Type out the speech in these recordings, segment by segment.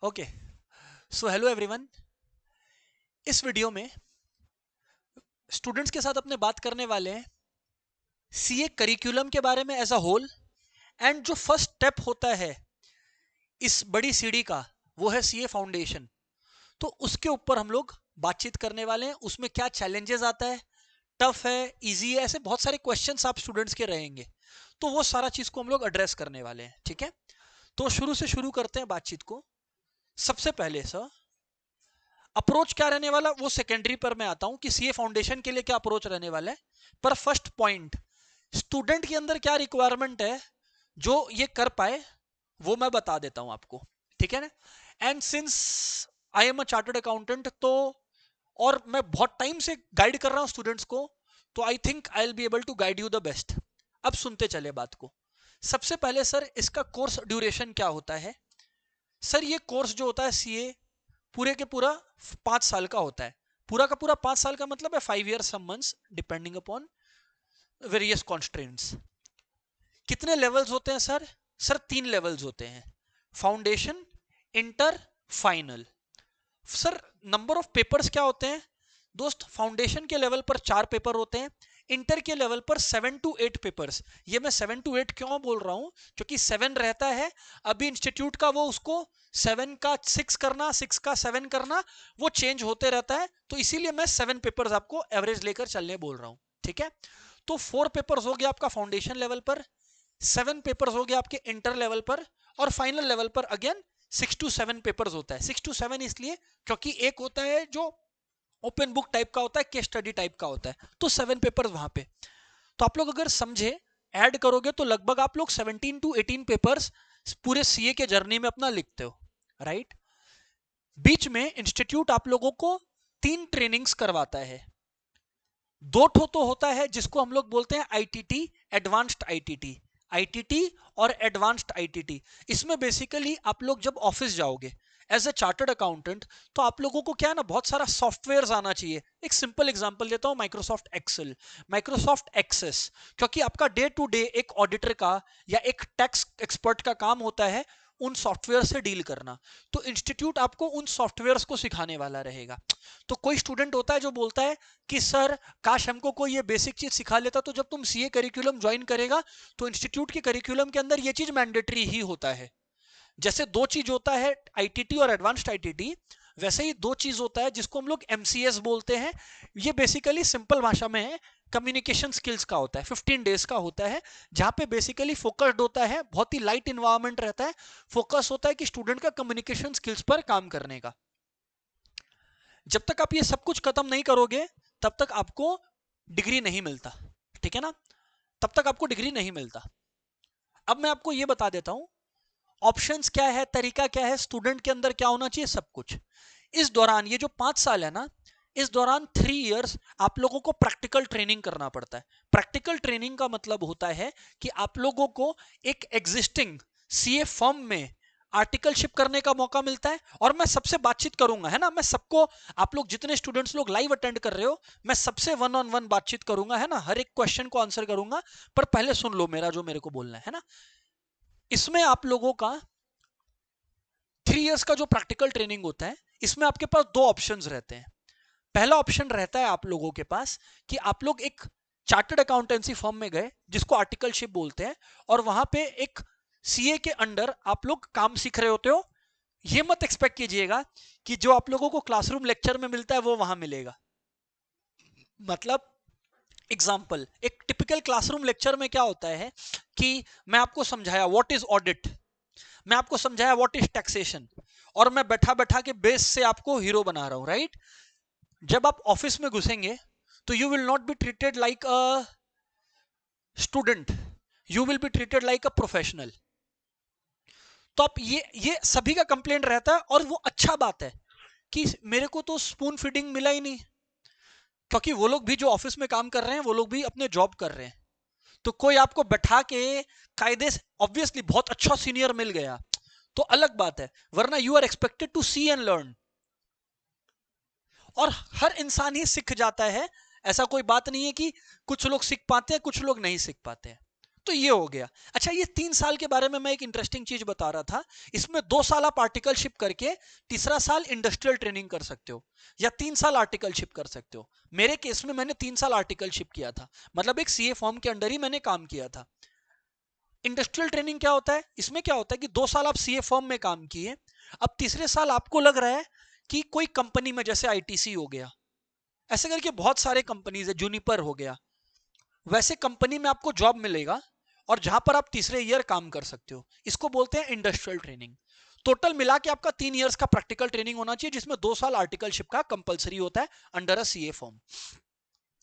Okay, so hello everyone. इस video में students के साथ अपने बात करने वाले हैं सीए करिकुलम के बारे में एज अ होल, एंड जो फर्स्ट स्टेप होता है इस बड़ी सीढ़ी का वो है सीए फाउंडेशन। तो उसके ऊपर हम लोग बातचीत करने वाले हैं। उसमें क्या चैलेंजेस आता है, टफ है, इजी है, ऐसे बहुत सारे क्वेश्चंस आप स्टूडेंट्स के रहेंगे। तो वो सारा चीज को हम लोग एड्रेस करने वाले हैं। ठीक है, तो शुरू से शुरू करते हैं बातचीत को। सबसे पहले सर, अप्रोच क्या रहने वाला वो सेकेंडरी पर मैं आता हूं कि सीए फाउंडेशन के लिए क्या अप्रोच रहने वाला है। पर फर्स्ट पॉइंट, स्टूडेंट के अंदर क्या रिक्वायरमेंट है जो ये कर पाए वो मैं बता देता हूं आपको। ठीक है ना। And since I am a chartered accountant, तो और मैं बहुत टाइम से गाइड कर रहा हूं स्टूडेंट्स को, तो I think I will be able to guide you the best. अब सुनते चले बात को। सबसे पहले सर, इसका कोर्स ड्यूरेशन क्या होता है। सर ये कोर्स जो होता है सीए पूरे के पूरा 5 साल का होता है। पूरा का पूरा 5 साल का मतलब है 5 years some months depending upon various constraints. कितने लेवल्स होते हैं सर? सर 3 लेवल्स होते हैं, foundation, inter, final. Sir number of papers क्या होते हैं दोस्त? फाउंडेशन के लेवल पर 4 पेपर होते हैं, इंटर के लेवल पर 7 to 8 पेपर्स। ये मैं 7 to 8 क्यों बोल रहा हूं? क्योंकि 7 रहता है, अभी इंस्टीट्यूट का वो उसको 7 का 6 करना, 6 का 7 करना, वो चेंज होते रहता है। तो इसीलिए मैं 7 पेपर्स आपको एवरेज लेकर चलने बोल रहा हूं। ठीक है, तो 4 पेपर्स हो गया आपका फाउंडेशन लेवल पर, 7 पेपर्स हो गया आपके इंटर लेवल पर, और फाइनल लेवल पर अगेन 6 to 7 पेपर्स होता है। 6 to 7 इसलिए क्योंकि एक होता है जो ओपन बुक टाइप का होता है, केस स्टडी टाइप का होता है, तो 7 पेपर्स वहां पे। तो आप लोग अगर समझे, ऐड करोगे तो लगभग आप लोग 17 to 18 पेपर्स पूरे सीए के जर्नी में अपना लिखते हो, राइट। बीच में इंस्टीट्यूट आप लोगों को 3 ट्रेनिंग्स करवाता है। 2 तो होता है जिसको हम लोग बोलते हैं आईटीटी, एडवांस्ड आईटीटी। आईटीटी और एडवांस्ड आईटीटी, इसमें बेसिकली आप लोग जब ऑफिस जाओगे एज ए चार्टर्ड अकाउंटेंट, तो आप लोगों को क्या है ना, बहुत सारा सॉफ्टवेयर आना चाहिए। एक सिंपल एग्जांपल देता हूं, माइक्रोसॉफ्ट एक्सेल, माइक्रोसॉफ्ट एक्सेस। क्योंकि आपका डे टू डे एक ऑडिटर का या एक टैक्स एक्सपर्ट का काम होता है उन सॉफ्टवेयर से डील करना। तो इंस्टीट्यूट आपको उन सॉफ्टवेयर्स को सिखाने वाला रहेगा। तो कोई स्टूडेंट होता है जो बोलता है कि सर काश हमको कोई ये बेसिक चीज सिखा लेता। तो जब तुम सीए करिकुलम ज्वाइन करेगा तो इंस्टीट्यूट के करिकुलम के अंदर ये चीज मैंडेटरी ही होता है। जैसे 2 चीज होता है आईटीटी और एडवांस्ड आईटीटी, वैसे ही 2 चीज होता है जिसको हम लोग एमसीएस बोलते हैं। ये बेसिकली सिंपल भाषा में है, कम्युनिकेशन स्किल्स का होता है, 15 days का होता है, जहां पे बेसिकली फोकस्ड होता है, बहुत ही लाइट इन्वायरमेंट रहता है, फोकस होता है कि स्टूडेंट का कम्युनिकेशन स्किल्स पर काम करने का। जब तक आप ये सब कुछ खत्म नहीं करोगे तब तक आपको डिग्री नहीं मिलता। ठीक है ना, तब तक आपको डिग्री नहीं मिलता। अब मैं आपको ये बता देता हूं ऑप्शंस क्या है, तरीका क्या है, स्टूडेंट के अंदर क्या होना चाहिए, सब कुछ। इस दौरान ये जो 5 साल है ना, इस दौरान 3 years आप लोगों को प्रैक्टिकल ट्रेनिंग करना पड़ता है। प्रैक्टिकल ट्रेनिंग का मतलब होता है कि आप लोगों को एक एग्जिस्टिंग सीए फर्म में आर्टिकलशिप करने का मौका मिलता है। और मैं सबसे बातचीत करूंगा, है ना, मैं सबको, आप लोग जितने स्टूडेंट्स लोग लाइव अटेंड कर रहे हो, मैं सबसे 1-on-1 बातचीत करूंगा, है ना, हर एक क्वेश्चन को आंसर करूंगा। पर पहले सुन लो मेरा जो मेरे को बोलना है ना। इसमें आप लोगों का 3 years का जो प्रैक्टिकल ट्रेनिंग होता है, इसमें आपके पास 2 ऑप्शंस रहते हैं। पहला ऑप्शन रहता है आप लोगों के पास कि आप लोग एक चार्टर्ड अकाउंटेंसी फर्म में गए जिसको आर्टिकलशिप बोलते हैं, और वहां पे एक सीए के अंडर आप लोग काम सीख रहे होते हो। ये मत एक्सपेक्ट कीजिएगा कि जो आप लोगों को क्लासरूम लेक्चर में मिलता है वो वहां मिलेगा। मतलब एग्जाम्पल, एक टिपिकल क्लासरूम लेक्चर में क्या होता है कि मैं आपको समझाया व्हाट इज ऑडिट, मैं आपको समझाया व्हाट इज टैक्सेशन, और मैं बैठा बैठा के बेस से आपको हीरो बना रहा हूं, राइट। जब आप ऑफिस में घुसेंगे तो you will not be treated like a student, you will be treated like a professional. तो आप ये सभी का कंप्लेंट रहता है, और वो अच्छा बात है कि मेरे को तो स्पून फीडिंग मिला ही नहीं। क्योंकि वो लोग भी जो ऑफिस में काम कर रहे हैं वो लोग भी अपने जॉब कर रहे हैं। तो कोई आपको बैठा के कायदे से, ऑब्वियसली बहुत अच्छा सीनियर मिल गया तो अलग बात है, वरना you are expected to see and learn. और हर इंसान ही सीख जाता है, ऐसा कोई बात नहीं है कि कुछ लोग सीख पाते हैं कुछ लोग नहीं सीख पाते हैं। तो ये हो गया। अच्छा, ये 3 साल के बारे में मैं एक इंटरेस्टिंग चीज बता रहा था। इसमें 2 साल आप आर्टिकलशिप करके तीसरा साल इंडस्ट्रियल ट्रेनिंग कर सकते हो, या 3 साल आर्टिकलशिप कर सकते हो। मेरे केस में मैंने 3 साल आर्टिकलशिप किया था, मतलब एक सीए फॉर्म के अंडर ही मैंने काम किया था। इंडस्ट्रियल ट्रेनिंग क्या होता है? इसमें क्या होता है कि 2 साल आप सीए फॉर्म में काम किए, अब तीसरे साल आपको लग रहा है कि कोई कंपनी में, जैसे आईटीसी हो गया, ऐसे करके बहुत सारे कंपनीज है, जूनिपर हो गया, वैसे कंपनी में आपको जॉब मिलेगा और जहां पर आप तीसरे ईयर काम कर सकते हो। इसको बोलते हैं इंडस्ट्रियल ट्रेनिंग। टोटल मिला के आपका 3 इयर्स का प्रैक्टिकल ट्रेनिंग होना चाहिए, जिसमें 2 साल आर्टिकलशिप का कंपलसरी होता है under a CA form.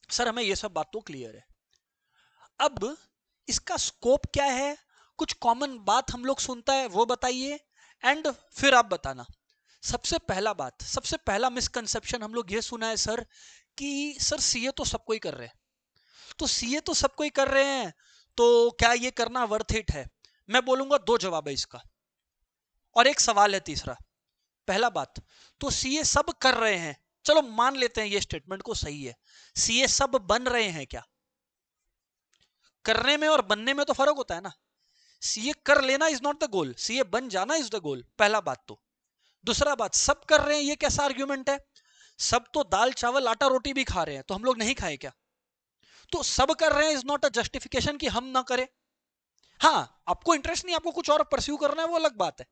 Sir, हमें ये सब बात तो क्लियर है। अब इसका स्कोप क्या है, कुछ कॉमन बात हम लोग सुनता है वो बताइए, एंड फिर आप बताना। सबसे पहला मिसकंसेप्शन हम लोग ये सुना है सर, कि सर सीए तो सब कोई कर रहे हैं, तो सीए तो सब कोई कर रहे हैं, तो क्या ये करना वर्थ इट है? मैं बोलूंगा 2 जवाब है इसका, और एक सवाल है तीसरा। पहला बात, तो सीए सब कर रहे हैं, चलो मान लेते हैं ये स्टेटमेंट को सही है। सीए सब बन रहे हैं क्या? करने में और बनने में तो फर्क होता है ना। सीए कर लेना is not the goal, CA बन जाना इज द गोल, पहला बात तो। दूसरा बात, सब कर रहे हैं, ये कैसा आर्ग्यूमेंट है? सब तो दाल चावल आटा रोटी भी खा रहे हैं, तो हम लोग नहीं खाए क्या? तो सब कर रहे हैं इज नॉट अ जस्टिफिकेशन कि हम ना करें। हाँ, आपको इंटरेस्ट नहीं, आपको कुछ और परस्यू करना है, वो अलग बात है।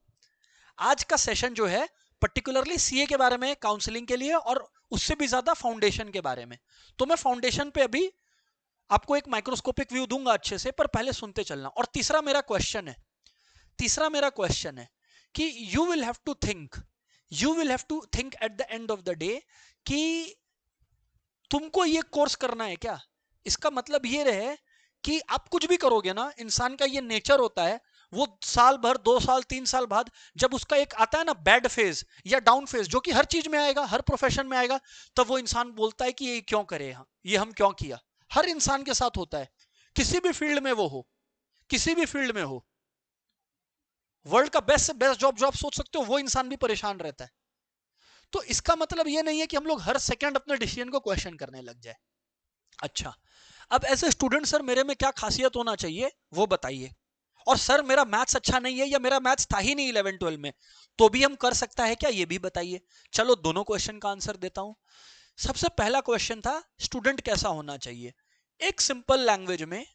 आज का सेशन जो है पर्टिकुलरली सीए के बारे में, काउंसलिंग के लिए, और उससे भी ज्यादा फाउंडेशन के बारे में। तो मैं फाउंडेशन पे अभी आपको एक माइक्रोस्कोपिक व्यू दूंगा अच्छे से, पर पहले सुनते चलना। और तीसरा मेरा क्वेश्चन है कि you will have to think at the end of the day कि तुमको ये कोर्स करना है क्या। इसका मतलब ये रहे कि आप कुछ भी करोगे ना, इंसान का ये नेचर होता है, वो साल भर, 2 साल, 3 साल बाद जब उसका एक आता है ना बैड फेज या डाउन फेज, जो कि हर चीज में आएगा, हर प्रोफेशन में आएगा, तब वो इंसान बोलता है कि ये क्यों करे, ये हम क्यों किया। हर इंसान के साथ होता है, किसी भी फील्ड में वो हो, किसी भी फील्ड में हो। वर्ल्ड का बेस्ट से बेस्ट जॉब सोच सकते हो, वो इंसान भी परेशान रहता है। तो इसका मतलब ये नहीं है कि हम लोग हर सेकंड अपने डिसीजन को क्वेश्चन करने लग जाए। अच्छा, अब एज ए स्टूडेंट सर मेरे में क्या खासियत होना चाहिए वो बताइए। और सर मेरा मैथ्स अच्छा नहीं है, या मेरा मैथ्स था ही नहीं 11-12 में, तो भी हम कर सकता है क्या, ये भी बताइए। चलो दोनों क्वेश्चन का आंसर देता हूं। सबसे पहला क्वेश्चन था स्टूडेंट कैसा होना चाहिए। एक सिंपल लैंग्वेज में,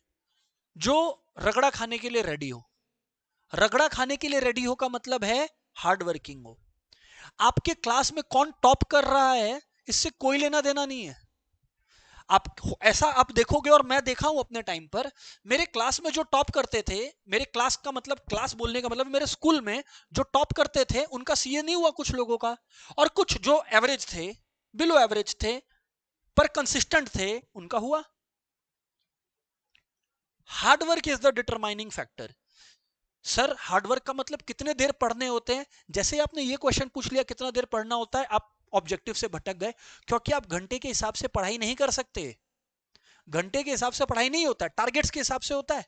जो रगड़ा खाने के लिए रेडी हो। रगड़ा खाने के लिए रेडी हो का मतलब है हार्ड वर्किंग हो। आपके क्लास में कौन टॉप कर रहा है, इससे कोई लेना देना नहीं है। आप ऐसा आप देखोगे, और मैं देखा हूं अपने टाइम पर, मेरे क्लास में जो टॉप करते थे, मेरे क्लास का मतलब, क्लास बोलने का मतलब मेरे स्कूल में जो टॉप करते थे उनका सीए नहीं हुआ कुछ लोगों का, और कुछ जो एवरेज थे, बिलो एवरेज थे, पर कंसिस्टेंट थे, उनका हुआ। Hard work is the determining factor. Sir hard work का मतलब कितने देर पढ़ने होते हैं, जैसे आपने ये क्वेश्चन पूछ लिया कितना देर पढ़ना होता है, आप ऑब्जेक्टिव से भटक गए, क्योंकि आप घंटे के हिसाब से पढ़ाई नहीं कर सकते। घंटे के हिसाब से पढ़ाई नहीं होता है, टारगेट्स के हिसाब से होता है।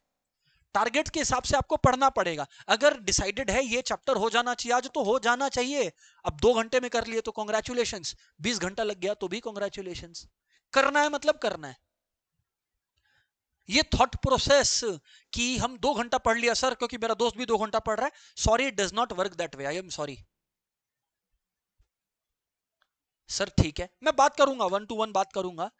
टारगेट के हिसाब से आपको पढ़ना पड़ेगा। अगर डिसाइडेड है ये चैप्टर हो जाना चाहिए आज, तो हो जाना चाहिए। अब 2 घंटे में कर लिए तो कॉन्ग्रेचुलेशंस, 20 घंटा लग गया तो भी कॉन्ग्रेचुलेशंस। करना है मतलब करना है। ये थॉट प्रोसेस कि हम 2 घंटा पढ़ लिया सर क्योंकि मेरा दोस्त भी 2 घंटा पढ़ रहा है, sorry it does not work that way, I am sorry. Sir ठीक है, मैं बात करूंगा, 1-to-1 बात करूंगा।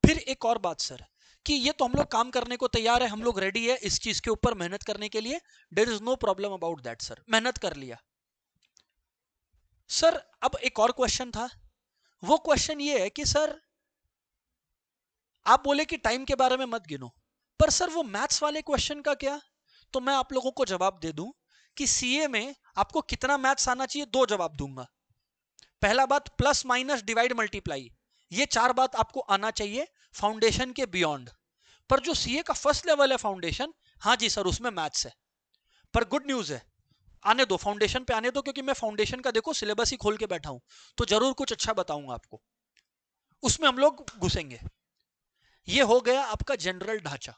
फिर एक और बात सर, कि ये तो हम लोग काम करने को तैयार है, हम लोग रेडी है इस चीज के ऊपर मेहनत करने के लिए, there is no problem about that sir, मेहनत कर लिया। सर अब एक और क्वेश्चन था, वो क्वेश्चन ये है कि सर आप बोले कि टाइम के बारे में मत गिनो, पर सर वो मैथ्स वाले क्वेश्चन का क्या? तो मैं आप लोगों को जवाब दे दूं कि सीए में आपको कितना मैथ्स आना चाहिए, 2 जवाब दूंगा। पहला बात, प्लस माइनस डिवाइड मल्टीप्लाई, ये 4 बात आपको आना चाहिए फाउंडेशन के बियॉन्ड। पर जो सीए का फर्स्ट लेवल है फाउंडेशन, हाँ जी सर उसमें मैथ्स है, पर गुड न्यूज है, आने दो फाउंडेशन पे आने दो, क्योंकि मैं फाउंडेशन का देखो सिलेबस ही खोल के बैठा हूं, तो जरूर कुछ अच्छा बताऊंगा आपको, उसमें हम लोग घुसेंगे। ये हो गया आपका जनरल ढांचा।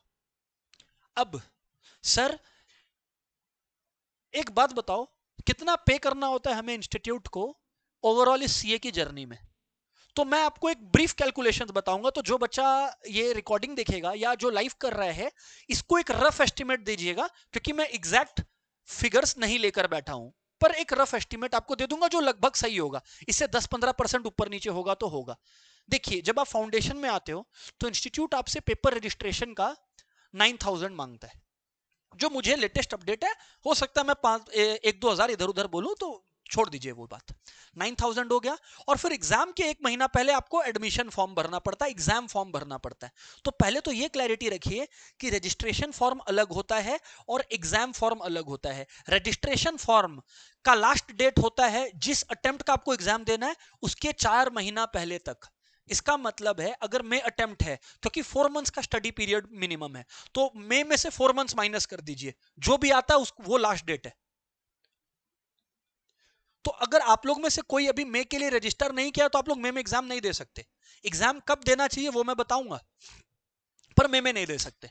अब सर एक बात बताओ, कितना पे करना होता है हमें इंस्टीट्यूट को ओवरऑल इस सीए की जर्नी में? तो मैं आपको एक ब्रीफ कैलकुलेशन बताऊंगा, तो जो बच्चा ये रिकॉर्डिंग देखेगा या जो लाइव कर रहा है, इसको एक रफ एस्टिमेट दीजिएगा, क्योंकि मैं एग्जैक्ट फिगर्स नहीं लेकर बैठा हूं, पर एक रफ एस्टिमेट आपको दे दूंगा जो लगभग सही होगा। इससे 10-15% ऊपर नीचे होगा तो होगा। देखिए, जब आप फाउंडेशन में आते हो तो इंस्टीट्यूट आपसे पेपर रजिस्ट्रेशन का 9,000 मांगता है, जो मुझे लेटेस्ट अपडेट है। हो सकता है मैं 1-2 हजार इधर उधर बोलूं, तो छोड़ दीजिए वो बात। 9,000 हो गया। और फिर एग्जाम के 1 महीना पहले आपको एडमिशन फॉर्म भरना पड़ता है, एग्जाम फॉर्म भरना पड़ता है। तो पहले तो ये क्लैरिटी रखिए कि रजिस्ट्रेशन फॉर्म अलग होता है और एग्जाम फॉर्म अलग होता है। रजिस्ट्रेशन फॉर्म का लास्ट डेट होता है जिस अटेम्प्ट का आपको एग्जाम देना है उसके 4 महीना पहले तक। इसका मतलब है अगर मे अटेम्प्ट है, क्योंकि 4 मंथ्स का स्टडी पीरियड मिनिमम है, तो मे में से 4 मंथ्स माइनस कर दीजिए, जो भी आता है वो लास्ट डेट है। तो अगर आप लोग में से कोई अभी मे के लिए रजिस्टर नहीं किया तो आप लोग मे में एग्जाम नहीं दे सकते। एग्जाम कब देना चाहिए वो मैं बताऊंगा, पर मे में नहीं दे सकते।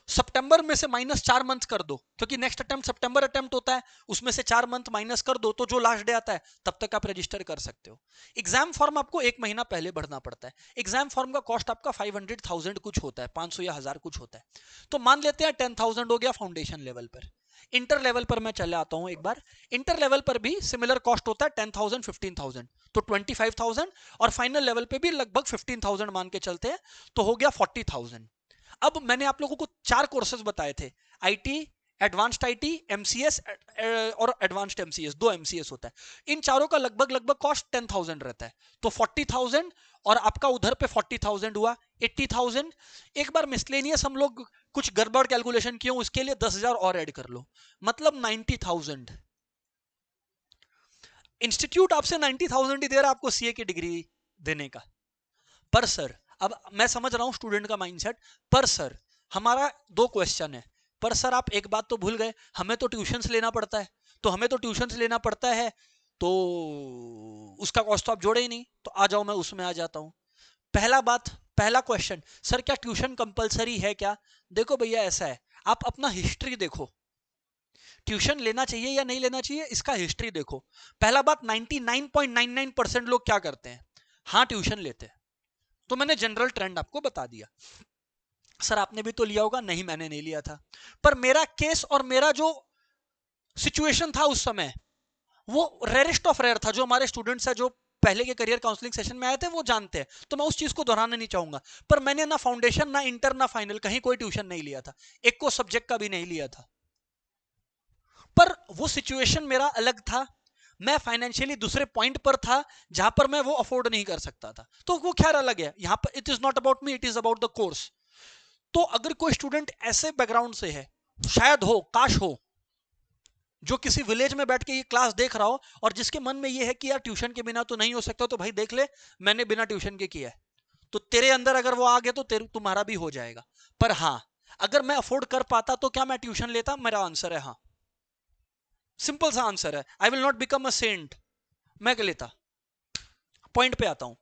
सितंबर में से -4 मंथ कर दो, क्योंकि नेक्स्ट अटेम्प्ट सितंबर अटेम्प्ट होता है, उसमें से 4 मंथ माइनस कर दो, तो जो लास्ट डे आता है तब तक आप रजिस्टर कर सकते हो। एग्जाम फॉर्म आपको 1 महीना पहले भरना पड़ता है। एग्जाम फॉर्म का कॉस्ट आपका 500,000 कुछ होता है, 500 या 1000 कुछ होता है। तो मान लेते हैं 10,000 हो गया फाउंडेशन लेवल पर। इंटर लेवल पर मैं चले आता हूं एक बार। इंटर लेवल पर भी सिमिलर कॉस्ट होता है, 10,000 15,000, तो 25,000, और फाइनल लेवल पे भी लगभग 15,000 मान के चलते हैं, तो हो गया 40,000। अब मैंने आप लोगों को 4 कोर्सेज बताए थे, आईटी, एडवांस्ड आईटी, एमसीएस और एडवांस्ड एमसीएस, 2 एमसीएस होता है। इन चारों का लगभग कॉस्ट 10,000 रहता है। तो 40,000 और आपका उधर पे 40,000 हुआ 80,000। एक बार मिसलेनियस हम लोग कुछ गड़बड़ कैलकुलेशन किए, उसके लिए 10,000 और ऐड कर लो, मतलब 90,000। इंस्टीट्यूट आपसे 90,000 ही दे रहा है आपको सीए की डिग्री देने का। पर सर, अब मैं समझ रहा हूं स्टूडेंट का माइंडसेट, पर सर हमारा 2 क्वेश्चन है। पर सर आप एक बात तो भूल गए, हमें तो ट्यूशंस लेना पड़ता है। तो हमें तो ट्यूशंस लेना पड़ता है, तो उसका कॉस्ट तो आप जोड़े ही नहीं। तो आ जाओ, मैं उसमें आ जाता हूं। पहला क्वेश्चन, सर क्या ट्यूशन कंपलसरी है क्या? देखो भैया, ऐसा है, आप अपना हिस्ट्री देखो, ट्यूशन लेना चाहिए या नहीं लेना चाहिए इसका हिस्ट्री देखो। पहला बात, 99.99% लोग क्या करते हैं, हाँ ट्यूशन लेते हैं। तो मैंने जनरल ट्रेंड आपको बता दिया। सर आपने भी तो लिया होगा, नहीं मैंने नहीं लिया था। पर मेरा केस और मेरा जो सिचुएशन था उस समय, वो रेयरेस्ट ऑफ रेयर था। जो हमारे स्टूडेंट्स है जो पहले के करियर काउंसलिंग सेशन में आए थे वो जानते हैं, तो मैं उस चीज को दोहराना नहीं चाहूंगा। पर मैंने ना फाउंडेशन, ना इंटर, ना फाइनल कहीं कोई ट्यूशन नहीं लिया था, एक को सब्जेक्ट का भी नहीं लिया था। पर वो सिचुएशन मेरा अलग था, मैं फाइनेंशियली दूसरे पॉइंट पर था जहां पर मैं वो अफोर्ड नहीं कर सकता था। तो वो ख्याल अलग है, यहां पर it is not about me, it is about the course. तो अगर कोई स्टूडेंट ऐसे बैकग्राउंड से है, शायद हो, काश हो, जो किसी विलेज में बैठ के ये क्लास देख रहा हो और जिसके मन में ये है कि यार ट्यूशन के बिना तो नहीं हो सकता, तो भाई देख ले, मैंने बिना ट्यूशन के किया है। तो तेरे अंदर अगर वो आ गया तो तुम्हारा भी हो जाएगा। पर हाँ, अगर मैं अफोर्ड कर पाता तो क्या मैं ट्यूशन लेता? मेरा आंसर है हाँ। सिंपल सा आंसर है, I will not become a saint, मैं लेता। पॉइंट पे आता हूं।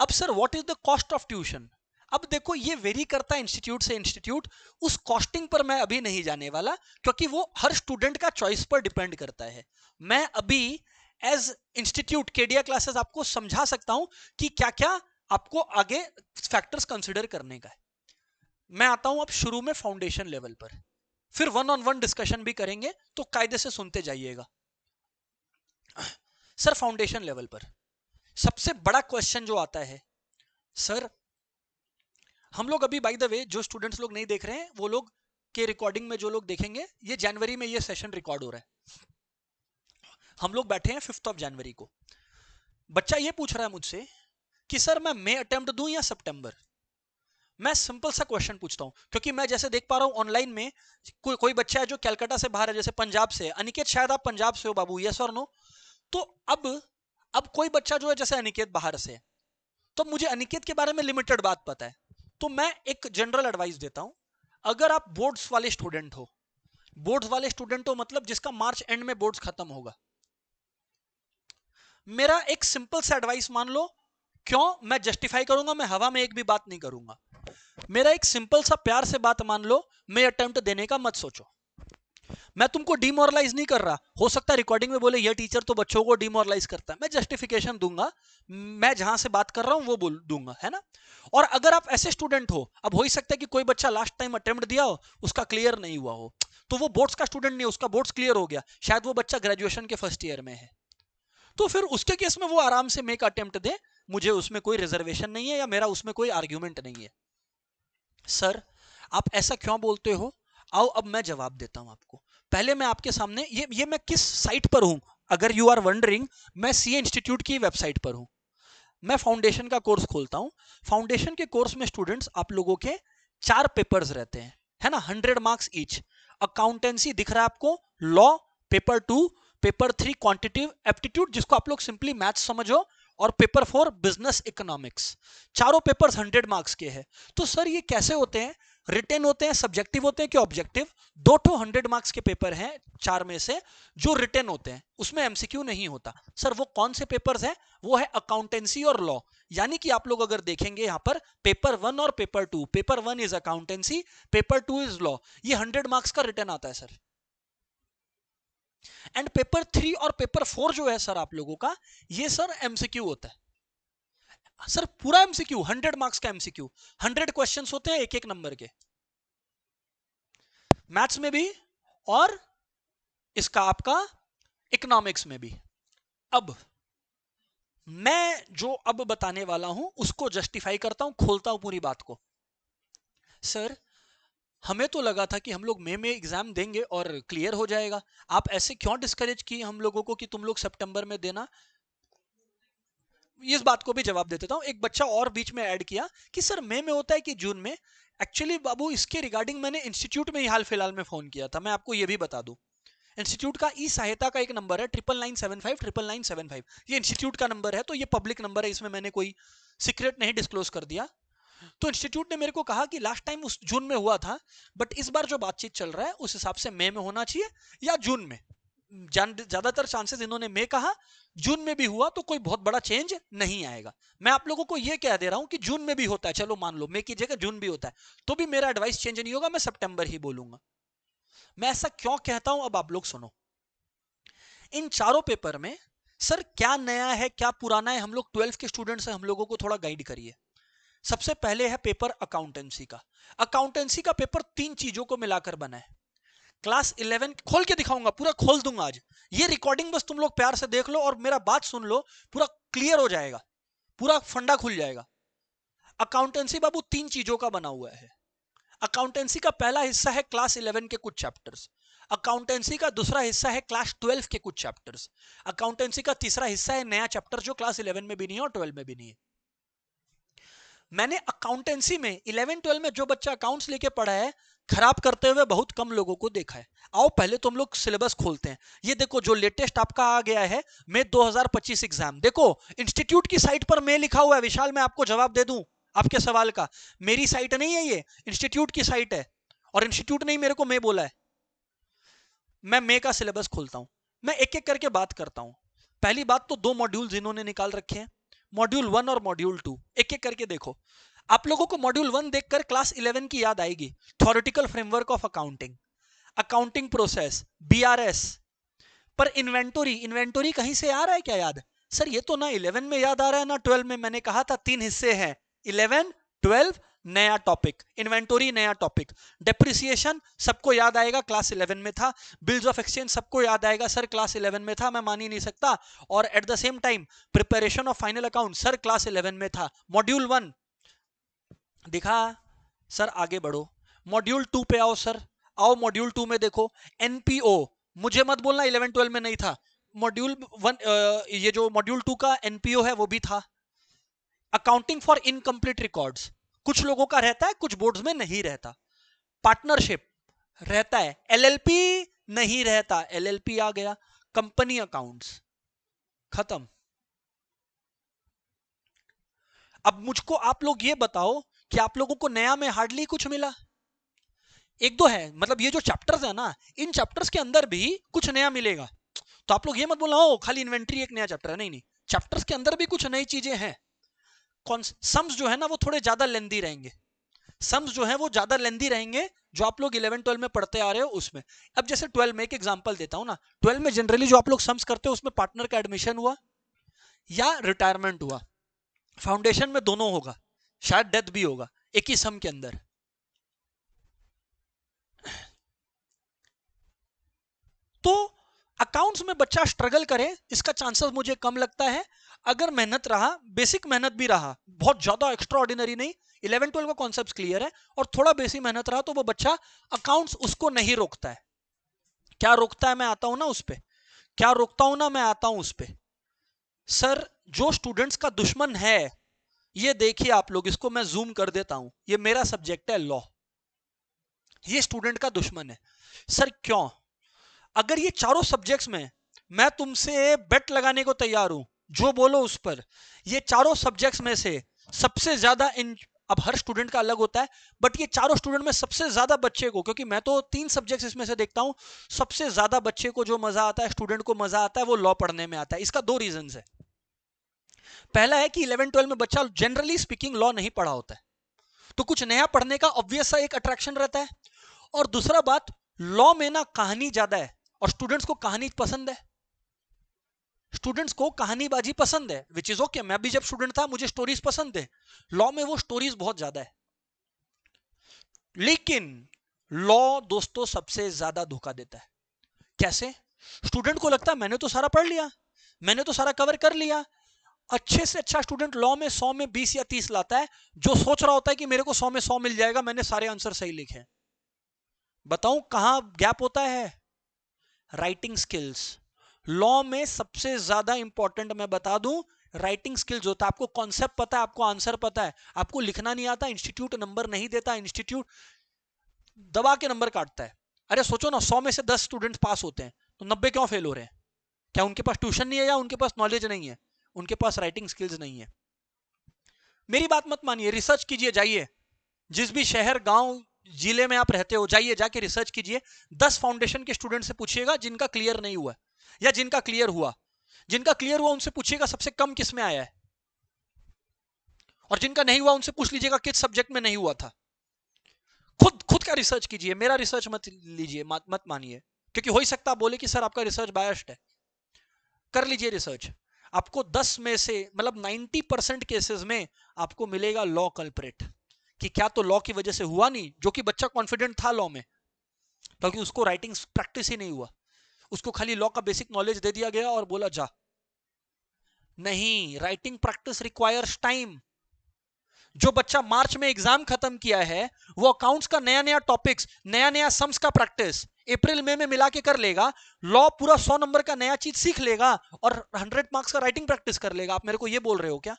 अब sir what is the cost of tuition? अब देखो, ये वेरी करता है इंस्टीट्यूट से इंस्टीट्यूट। उस कॉस्टिंग पर मैं अभी नहीं जाने वाला, क्योंकि वो हर स्टूडेंट का चॉइस पर डिपेंड करता है। मैं अभी एज इंस्टीट्यूट केडिया क्लासेस आपको समझा सकता हूं कि क्या क्या आपको आगे फैक्टर्स कंसिडर करने का है। मैं आता हूं अब शुरू में फाउंडेशन लेवल पर, फिर 1-on-1 डिस्कशन भी करेंगे, तो कायदे से सुनते जाइएगा। सर फाउंडेशन लेवल पर सबसे बड़ा क्वेश्चन जो आता है, सर हम लोग अभी, बाय द वे, जो स्टूडेंट्स लोग नहीं देख रहे हैं वो लोग के रिकॉर्डिंग में जो लोग देखेंगे, ये जनवरी में ये सेशन रिकॉर्ड हो रहा है। हम लोग बैठे हैं 5 जनवरी को। बच्चा ये पूछ रहा है मुझसे कि सर मैं मई अटेम्प्ट दूं या सितंबर? मैं सिंपल सा क्वेश्चन पूछता हूं, क्योंकि मैं जैसे देख पा रहा हूं ऑनलाइन में कोई बच्चा है जो कलकत्ता से बाहर है, जैसे पंजाब से है। अनिकेत शायद आप पंजाब से हो बाबू, यस और नो? तो अब कोई बच्चा जो है जैसे अनिकेत बाहर से है, तो मुझे अनिकेत के बारे में लिमिटेड बात पता है। तो मैं एक जनरल एडवाइस देता हूं, अगर आप बोर्ड्स वाले स्टूडेंट हो, मतलब जिसका मार्च एंड में बोर्ड्स खत्म होगा, मेरा एक सिंपल सा एडवाइस मान लो। क्यों? मैं जस्टिफाई करूंगा, मैं हवा में एक भी बात नहीं करूंगा। मेरा एक सिंपल सा प्यार से बात मान लो, मैं अटेम्प्ट देने का मत सोचो। मैं तुमको डिमोरलाइज नहीं कर रहा, हो सकता है रिकॉर्डिंग में बोले ये टीचर तो बच्चों को डिमोरलाइज करता है, मैं जस्टिफिकेशन दूंगा, मैं जहां से बात कर रहा हूं वो बोल दूंगा, है ना। और अगर आप ऐसे स्टूडेंट हो, अब हो ही सकता है कि कोई बच्चा लास्ट टाइम अटेम्प्ट दिया हो, उसका क्लियर नहीं हुआ हो, तो वो बोर्ड्स का स्टूडेंट नहीं, उसका बोर्ड्स क्लियर हो गया, शायद वो बच्चा ग्रेजुएशन के फर्स्ट ईयर में है, तो फिर उसके केस में वो आराम से मेक अटेम्प्ट दे, मुझे उसमें कोई रिजर्वेशन नहीं है या मेरा उसमें कोई आर्ग्यूमेंट नहीं है। सर आप ऐसा क्यों बोलते हो, आओ अब मैं जवाब देता हूं आपको। पहले मैं आपके सामने ये मैं किस साइट पर हूं, अगर यू आर वंडरिंग, मैं सीए इंस्टीट्यूट की वेबसाइट पर हूं। मैं फाउंडेशन का कोर्स खोलता हूं, फाउंडेशन के कोर्स में स्टूडेंट्स आप लोगों के 4 पेपर्स रहते हैं, है ना, 100 मार्क्स ईच। अकाउंटेंसी दिख रहा है आपको, law paper 2, paper 3 quantitative aptitude जिसको आप लोग सिंपली मैथ्स समझो, और पेपर 4 बिजनेस इकोनॉमिक्स। चारों पेपर्स 100 मार्क्स के हैं। तो सर ये कैसे होते हैं, रिटेन होते हैं, सब्जेक्टिव होते हैं कि ऑब्जेक्टिव? 2 100 मार्क्स के पेपर हैं 4 में से, जो रिटेन होते हैं, उसमें एमसीक्यू नहीं होता। सर वो कौन से पेपर्स हैं? वो है अकाउंटेंसी और लॉ। यानी कि आप लोग अगर देखेंगे यहां पर पेपर 1 और paper 2, paper 1 is accountancy, paper 2 is law, ये 100 मार्क्स का रिटर्न आता है सर। एंड पेपर 3 और पेपर 4 जो है सर आप लोगों का, ये सर एमसीक्यू होता है सर, पूरा एमसीक्यू, 100 मार्क्स का एमसीक्यू, 100 क्वेश्चंस होते हैं एक एक नंबर के, मैथ्स में भी और इसका आपका इकोनॉमिक्स में भी। अब मैं जो अब बताने वाला हूं उसको जस्टिफाई करता हूं, खोलता हूं पूरी बात को। सर हमें तो लगा था कि हम लोग मई में एग्जाम देंगे और क्लियर हो जाएगा, आप ऐसे क्यों डिस्करेज किए हम लोगों को कि तुम लोग सितंबर में देना? इस बात को भी जवाब दे देता हूं। एक बच्चा और बीच में ऐड किया कि सर मई में होता है कि जून में। एक्चुअली बाबू इसके रिगार्डिंग मैंने इंस्टीट्यूट में ही हाल फिलहाल में फोन किया था, मैं आपको ये भी बता दूं। इंस्टीट्यूट का ई सहायता का एक नंबर है 9995 ये इंस्टीट्यूट का नंबर है, तो ये पब्लिक नंबर है, इसमें मैंने कोई सीक्रेट नहीं डिस्क्लोज कर दिया। तो इंस्टीट्यूट ने मेरे को कहा कि लास्ट टाइम उस जून में हुआ था, बट इस बार जो बातचीत चल रहा है उस हिसाब से मई में होना चाहिए या जून में। ज्यादातर चांसेस इन्होंने मई कहा, जून में भी हुआ तो कोई बहुत बड़ा चेंज नहीं आएगा। मैं आप लोगों को यह कह दे रहा हूं कि जून में भी होता है, चलो मान लो मई की जगह जून भी होता है, तो भी मेरा एडवाइस चेंज नहीं होगा, मैं सितंबर ही बोलूंगा। मैं ऐसा क्यों कहता हूं अब आप लोग सुनो। इन चारों पेपर में सर क्या नया है क्या पुराना है, हम लोग 12 के स्टूडेंट्स हैं, हम लोगों को थोड़ा गाइड करिए। सबसे पहले है पेपर अकाउंटेंसी का। अकाउंटेंसी का पेपर 3 चीजों को मिलाकर बना है। क्लास 11 खोल के दिखाऊंगा, पूरा खोल दूंगा आज, ये रिकॉर्डिंग बस तुम लोग प्यार से देख लो और मेरा बात सुन लो, पूरा क्लियर हो जाएगा, पूरा फंडा खुल जाएगा। अकाउंटेंसी बाबू 3 चीजों का बना हुआ है। अकाउंटेंसी का पहला हिस्सा है क्लास 11 के कुछ चैप्टर्स, अकाउंटेंसी का दूसरा हिस्सा है क्लास 12 के कुछ चैप्टर्स, अकाउंटेंसी का तीसरा हिस्सा है नया चैप्टर जो क्लास 11 में भी नहीं है और 12 में भी नहीं है। मैंने अकाउंटेंसी में 11-12 में जो बच्चा अकाउंट्स लेके पढ़ा है, खराब करते हुए बहुत कम लोगों को देखा है। आओ पहले तो हम लोग सिलेबस खोलते हैं। ये देखो जो लेटेस्ट आपका आ गया है मई 2025 एग्जाम, देखो इंस्टीट्यूट की साइट पर मई लिखा हुआ है। विशाल मैं आपको जवाब दे दूं आपके सवाल का, मेरी साइट नहीं है, ये इंस्टीट्यूट की साइट है, और इंस्टीट्यूट ने ही मेरे को मई बोला है। मैं मई का सिलेबस खोलता हूं, मैं एक एक करके बात करता हूं। पहली बात तो 2 मॉड्यूल्स इन्होंने निकाल रखे हैं, मॉड्यूल 1 और मॉड्यूल 2, एक एक करके देखो। आप लोगों को मॉड्यूल 1 देखकर क्लास 11 की याद आएगी, theoretical framework of accounting, accounting process, BRS. पर इन्वेंटरी, इन्वेंटरी कहीं से आ रहा है क्या याद? सर ये तो ना 11 में याद आ रहा है ना 12 में, मैंने कहा था 3 हिस्से हैं, 11 12 नया टॉपिक, इन्वेंटरी नया टॉपिक। डेप्रिसिएशन सबको याद आएगा, क्लास 11 में था। बिल्स ऑफ एक्सचेंज सबको याद आएगा, सर क्लास 11 में था, मैं मान ही नहीं सकता। और at the same time preparation of final account, sir class 11 में था। मॉड्यूल 1 दिखा सर, आगे बढ़ो मॉड्यूल 2 पे आओ सर, आओ मॉड्यूल 2 में देखो एनपीओ, मुझे मत बोलना 11-12 में नहीं था। मॉड्यूल 1 ये जो मॉड्यूल 2 का एनपीओ है वो भी था। अकाउंटिंग फॉर इनकम्प्लीट रिकॉर्ड्स कुछ लोगों का रहता है, कुछ बोर्ड्स में नहीं रहता। पार्टनरशिप रहता है, एलएलपी नहीं रहता, एलएलपी आ गया। कंपनी अकाउंट्स खत्म। अब मुझको आप लोग ये बताओ कि आप लोगों को नया में हार्डली कुछ मिला? एक दो है, मतलब ये जो चैप्टर्स है ना, इन चैप्टर्स के अंदर भी कुछ नया मिलेगा। तो आप लोग ये मत बोलना हो खाली इन्वेंट्री एक नया चैप्टर है, नहीं नहीं, चैप्टर्स के अंदर भी कुछ नई चीजें हैं। समस जो है ना वो थोड़े ज्यादा लेंदी रहेंगे, सम्स जो है वो ज्यादा लेंदी रहेंगे जो आप लोग 11-12 में पढ़ते आ रहे हो उसमें। अब जैसे 12 में एक एग्जांपल देता हूं ना, 12 में जनरली जो आप लोग सम्स करते हो उसमें पार्टनर का एडमिशन हुआ या रिटायरमेंट हुआ, फाउंडेशन में दोनों होगा, शायद डेथ भी होगा एक ही सम के अंदर। तो अकाउंट्स में बच्चा स्ट्रगल करे इसका चांसेस मुझे कम लगता है। अगर मेहनत रहा, बेसिक मेहनत भी रहा, बहुत ज्यादा एक्स्ट्रा ऑर्डिनरी नहीं, 11-12 का कॉन्सेप्ट क्लियर है और थोड़ा बेसिक मेहनत रहा तो वो बच्चा अकाउंट्स उसको नहीं रोकता है। क्या रोकता है मैं आता हूं ना उस पे, क्या रोकता हूं ना मैं आता हूं उस पे। सर जो स्टूडेंट्स का दुश्मन है, ये देखिए आप लोग, इसको मैं जूम कर देता हूं, ये मेरा सब्जेक्ट है लॉ, ये स्टूडेंट का दुश्मन है। सर क्यों? अगर ये चारों सब्जेक्ट्स में मैं तुमसे बेट लगाने को तैयार हूं, जो बोलो उस पर, ये चारों सब्जेक्ट्स में से सबसे ज्यादा इन, अब हर स्टूडेंट का अलग होता है, बट ये चारों स्टूडेंट में सबसे ज्यादा बच्चे को, क्योंकि मैं तो 3 सब्जेक्ट्स इसमें से देखता हूं, सबसे ज्यादा बच्चे को जो मजा आता है, स्टूडेंट को मजा आता है, वो लॉ पढ़ने में आता है। इसका 2 रीजन है। पहला है कि 11-12 में बच्चा जनरली स्पीकिंग लॉ नहीं पढ़ा होता है, तो कुछ नया पढ़ने का ऑब्वियस सा एक अट्रैक्शन रहता है। और दूसरा बात, लॉ में ना कहानी ज्यादा है और स्टूडेंट्स को कहानी पसंद है, स्टूडेंट्स को कहानीबाजी पसंद है, विच इज ओके। मैं भी जब स्टूडेंट था मुझे स्टोरीज पसंद थे, लॉ में वो स्टोरीज बहुत ज्यादा है। लेकिन लॉ दोस्तों सबसे ज्यादा धोखा देता है। कैसे? स्टूडेंट को लगता है मैंने तो सारा पढ़ लिया, मैंने तो सारा कवर कर लिया। अच्छे से अच्छा स्टूडेंट लॉ में 100 में 20 या 30 लाता है, जो सोच रहा होता है कि मेरे को 100 में 100 मिल जाएगा, मैंने सारे आंसर सही लिखे। बताऊं कहां गैप होता है? Writing skills. लॉ में सबसे ज्यादा इंपॉर्टेंट मैं बता दूं, राइटिंग स्किल्स होता है। आपको कॉन्सेप्ट पता है, आपको आंसर पता है, आपको लिखना नहीं आता, इंस्टीट्यूट नंबर नहीं देता, इंस्टीट्यूट दबा के नंबर काटता है। अरे सोचो ना, 100 में से 10 स्टूडेंट्स पास होते हैं तो 90 क्यों फेल हो रहे हैं? क्या उनके पास ट्यूशन नहीं है या उनके पास नॉलेज नहीं है? उनके पास राइटिंग स्किल्स नहीं है। मेरी बात मत मानिए, रिसर्च कीजिए, जाइए जिस भी शहर गांव जिले में आप रहते हो, जाइए जाके रिसर्च कीजिए, 10 फाउंडेशन के स्टूडेंट से पूछिएगा जिनका क्लियर नहीं हुआ या जिनका क्लियर हुआ, जिनका क्लियर हुआ उनसे पूछिएगा सबसे कम किस में आया है, और जिनका नहीं हुआ उनसे पूछ लीजिएगा किस सब्जेक्ट में नहीं हुआ था। खुद खुद का रिसर्च कीजिए, मेरा रिसर्च मत लीजिए, मत मानिए, क्योंकि हो ही सकता बोले कि सर आपका रिसर्च बायस्ड है। कर लीजिए रिसर्च, आपको 10 में से मतलब 90% केसेस में आपको मिलेगा लॉ कल्प्रिट, कि क्या तो लॉ की वजह से हुआ नहीं, जो कि बच्चा कॉन्फिडेंट था लॉ में, क्योंकि उसको राइटिंग प्रैक्टिस ही नहीं हुआ, उसको खाली लॉ का बेसिक नॉलेज दे दिया गया और बोला जा। नहीं, राइटिंग प्रैक्टिस रिक्वायर्स टाइम। जो बच्चा मार्च में एग्जाम खत्म किया है, वो अकाउंट्स का नया नया टॉपिक्स, नया नया सम्स का प्रैक्टिस अप्रैल मई में मिला के कर लेगा, लॉ पूरा 100 नंबर का नया चीज सीख लेगा और 100 मार्क्स का राइटिंग प्रैक्टिस कर लेगा। आप मेरे को ये बोल रहे हो क्या?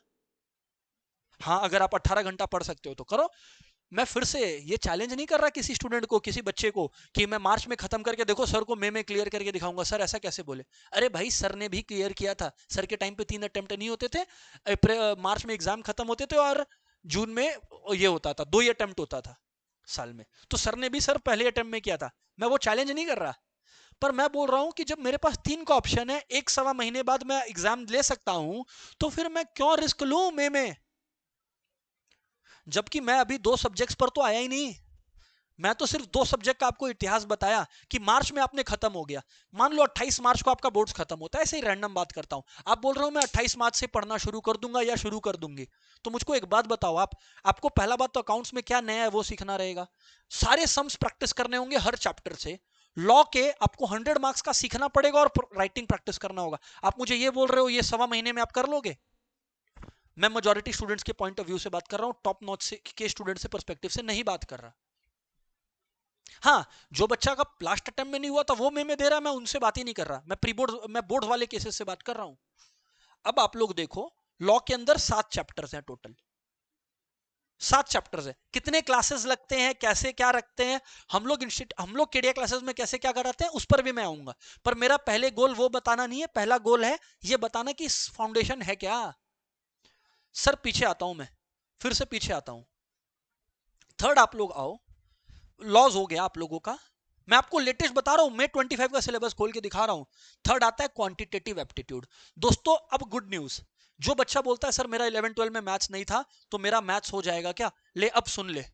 हाँ, अगर आप 18 घंटा पढ़ सकते हो तो करो। मैं फिर से ये चैलेंज नहीं कर रहा किसी स्टूडेंट को, किसी बच्चे को, कि मैं मार्च में खत्म करके देखो सर को मई में क्लियर करके दिखाऊंगा। सर ऐसा कैसे बोले? अरे भाई, सर ने भी क्लियर किया था, सर के टाइम पे 3 अटेम्प्ट नहीं होते थे, मार्च में एग्जाम खत्म होते थे और जून में ये होता था, 2 ही अटेम्प्ट होता था साल में, तो सर ने भी सर पहले अटेम्प्ट में किया था। मैं वो चैलेंज नहीं कर रहा, पर मैं बोल रहा हूं कि जब मेरे पास 3 का ऑप्शन है, 1-1.25 महीने बाद मैं एग्जाम ले सकता हूं, तो फिर मैं क्यों रिस्क लूं मई में? जबकि मैं अभी 2 सब्जेक्ट्स पर तो आया ही नहीं, मैं तो सिर्फ 2 सब्जेक्ट का आपको इतिहास बताया कि मार्च में आपने खत्म हो गया। मान लो 28 मार्च को आपका बोर्ड्स खत्म होता है, ऐसे ही रैंडम बात करता हूं, आप बोल रहे हो मैं 28 मार्च से पढ़ना शुरू कर दूंगा या शुरू कर दूंगी, तो मुझको एक बात बताओ, आपको पहला बात तो अकाउंट्स में क्या नया है वो सीखना रहेगा, सारे सम्स प्रैक्टिस करने होंगे हर चैप्टर से, लॉ के आपको 100 मार्क्स का सीखना पड़ेगा और राइटिंग प्रैक्टिस करना होगा। आप मुझे ये बोल रहे हो ये 1.25 महीने में आप कर लोगे? मैं मेजॉरिटी स्टूडेंट्स के पॉइंट ऑफ व्यू से बात कर रहा हूं, टॉप नॉच के स्टूडेंट से पर्सपेक्टिव से नहीं बात कर रहा। हाँ, जो बच्चा का लास्ट अटेम्प्ट में नहीं हुआ था वो में दे रहा है, मैं उनसे बात ही नहीं कर रहा, मैं प्री बोर्ड, मैं बोर्ड वाले केसेस से बात कर रहा हूं। अब आप लोग देखो, लॉ के अंदर 7 चैप्टर्स हैं टोटल, 7 चैप्टर्स है। कितने क्लासेस लगते हैं, कैसे क्या रखते हैं, हम लोग केडिया क्लासेस में कैसे क्या कराते हैं उस पर भी मैं आऊंगा, पर मेरा पहले गोल वो बताना नहीं है, पहला गोल है ये बताना कि फाउंडेशन है क्या। सर पीछे आता हूं मैं, फिर से पीछे आता हूं, थर्ड आप लोग आओ, लॉज हो गया आप लोगों का, मैं आपको लेटेस्ट बता रहा हूं, मैं 25 का सिलेबस खोल के दिखा रहा हूं। थर्ड आता है क्वांटिटेटिव एप्टीट्यूड। दोस्तों अब गुड न्यूज, जो बच्चा बोलता है सर मेरा 11-12 में मैथ्स नहीं था तो मेरा मैथ्स हो जाएगा क्या, ले अब सुन ले,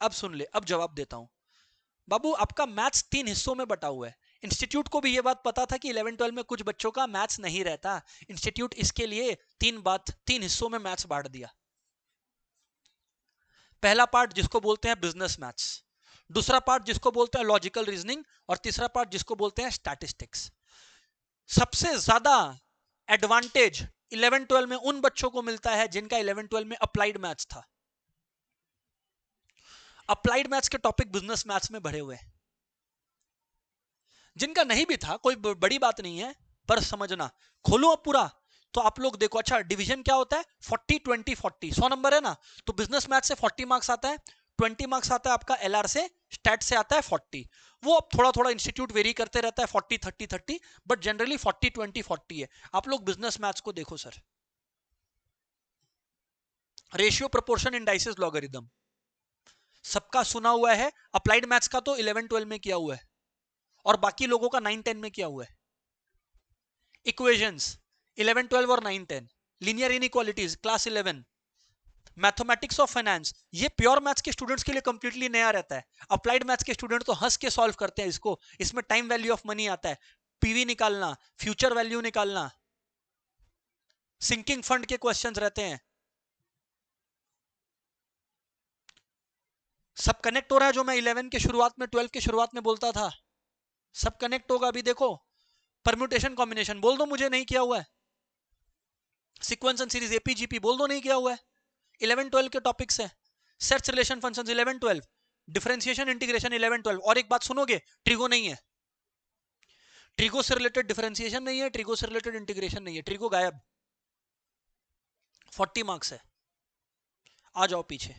अब सुन ले, अब जवाब देता हूं बाबू। आपका मैथ्स 3 हिस्सों में बटा हुआ है। इंस्टीट्यूट को भी यह बात पता था कि 11-12 में कुछ बच्चों का मैथ्स नहीं रहता। इंस्टीट्यूट इसके लिए 3 हिस्सों में मैथ्स बांट दिया। पहला पार्ट जिसको बोलते हैं बिजनेस मैथ्स, दूसरा पार्ट जिसको बोलते हैं लॉजिकल रीजनिंग, और तीसरा पार्ट जिसको बोलते हैं स्टैटिस्टिक्स। सबसे ज्यादा एडवांटेज 11-12 में उन बच्चों को मिलता है जिनका 11-12 में अप्लाइड मैथ्स था। अप्लाइड मैथ्स के टॉपिक बिजनेस मैथ्स में भरे हुए हैं। जिनका नहीं भी था कोई बड़ी बात नहीं है, पर समझना, खोलो अब पूरा तो आप लोग देखो। अच्छा, डिवीजन क्या होता है? 40-20-40, 100 नंबर है ना, तो बिजनेस मैथ से 40 मार्क्स आता है, 20 मार्क्स आता है आपका एलआर से, स्टैट से आता है 40। वो अब थोड़ा थोड़ा इंस्टीट्यूट वेरी करते रहता है, 40-30-30, बट जनरली 40-20-40 है। आप लोग बिजनेस मैथ्स को देखो sir, ratio, proportion, indices, logarithm, सबका सुना हुआ है। अप्लाइड मैथ्स का तो 11-12 में किया हुआ है, और बाकी लोगों का 9-10 में किया हुआ है। इक्वेशंस 11-12 और 9-10, linear inequalities class 11, mathematics of finance, ये प्योर मैथ्स के स्टूडेंट्स के लिए कंप्लीटली नया रहता है। अप्लाइड मैथ्स के स्टूडेंट तो हंस के सॉल्व करते हैं इसको। इसमें टाइम वैल्यू ऑफ मनी आता है, पीवी निकालना, फ्यूचर वैल्यू निकालना, सिंकिंग फंड के क्वेश्चंस रहते हैं। सब कनेक्ट हो रहा है जो मैं 11 के शुरुआत में, 12 के शुरुआत में बोलता था, सब कनेक्ट होगा। अभी देखो, परम्यूटेशन कॉम्बिनेशन बोल दो मुझे नहीं किया हुआ है, सीक्वेंस एंड सीरीज एपीजीपी बोल दो नहीं किया हुआ है, 11-12 के टॉपिक्स है। Sets, relation, functions 11-12, differentiation, integration 11-12। और एक बात सुनोगे, ट्रिगो नहीं है, ट्रिगो से रिलेटेड डिफरेंशिएशन नहीं है, ट्रिगो से रिलेटेड इंटीग्रेशन नहीं है, ट्रिगो गायब। 40 मार्क्स है। आ जाओ पीछे,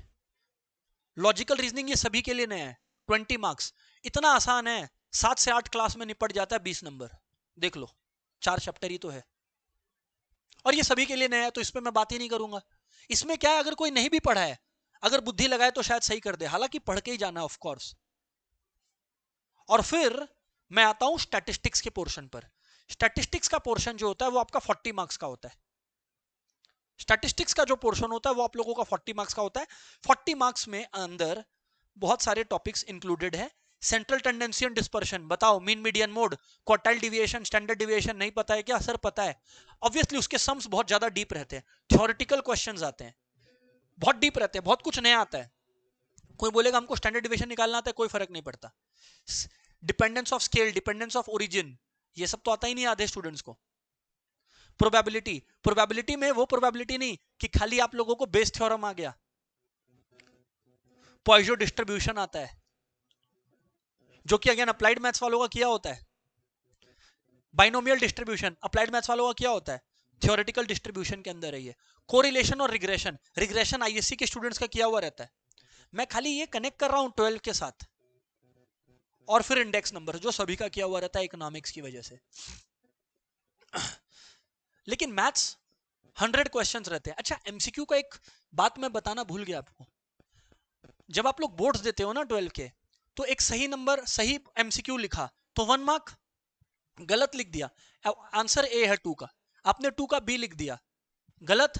लॉजिकल रीजनिंग ये सभी के लिए नया है, 20 मार्क्स, इतना आसान है, 7 से 8 क्लास में निपट जाता है, 20 नंबर। देख लो, 4 चैप्टर ही तो है, और ये सभी के लिए नया है, तो इस पर मैं बात ही नहीं करूंगा। इसमें क्या है, अगर कोई नहीं भी पढ़ा है, अगर बुद्धि लगाए तो शायद सही कर दे, हालांकि पढ़ के ही जाना ऑफ कोर्स। और फिर मैं आता हूं स्टैटिस्टिक्स के पोर्शन पर। स्टैटिस्टिक्स का पोर्शन जो होता है वो आपका 40 मार्क्स का होता है। स्टैटिस्टिक्स का जो पोर्शन होता है वो आप लोगों का 40 मार्क्स का होता है। 40 मार्क्स में अंदर बहुत सारे टॉपिक्स इंक्लूडेड है। सेंट्रल टेंडेंसी एंड डिस्पर्शन, बताओ, mean median mode, quartile deviation, standard deviation नहीं पता है क्या? सर पता है। ऑब्वियसली उसके सम्स बहुत ज्यादा डीप रहते हैं, थ्योरेटिकल क्वेश्चंस आते हैं, बहुत डीप रहते हैं, बहुत कुछ नया आता है। कोई बोलेगा हमको स्टैंडर्ड डिविएशन निकालना आता है, कोई फर्क नहीं पड़ता। Dependence of scale, dependence of origin, ये सब तो आता ही नहीं आधे स्टूडेंट्स को। प्रोबेबिलिटी, प्रोबेबिलिटी में वो प्रोबेबिलिटी नहीं कि खाली आप लोगों को बेस थ्योरम आ गया, पॉइजो डिस्ट्रीब्यूशन आता है, जो कि अगेन अप्लाइड मैथ्स वालों का किया होता है। बाइनोमियल डिस्ट्रीब्यूशन अप्लाइड मैथ्स वालों का किया होता है, थ्योरेटिकल डिस्ट्रीब्यूशन के अंदर है ये। कोरिलेशन और रिग्रेशन, रिग्रेशन आईएससी के स्टूडेंट्स का किया हुआ रहता है। मैं खाली ये कनेक्ट कर रहा हूं 12 के साथ, और फिर इंडेक्स नंबर जो सभी का किया हुआ रहता है इकोनॉमिक्स की वजह से। लेकिन मैथ्स 100 क्वेश्चंस रहते हैं। अच्छा, एमसीक्यू का एक बात मैं बताना भूल गया आपको। जब आप लोग बोर्ड्स देते हो ना 12 के, तो एक सही नंबर, सही एमसीक्यू लिखा तो 1 मार्क, गलत लिख दिया, आंसर ए है 2 का, आपने 2 का बी लिख दिया, गलत।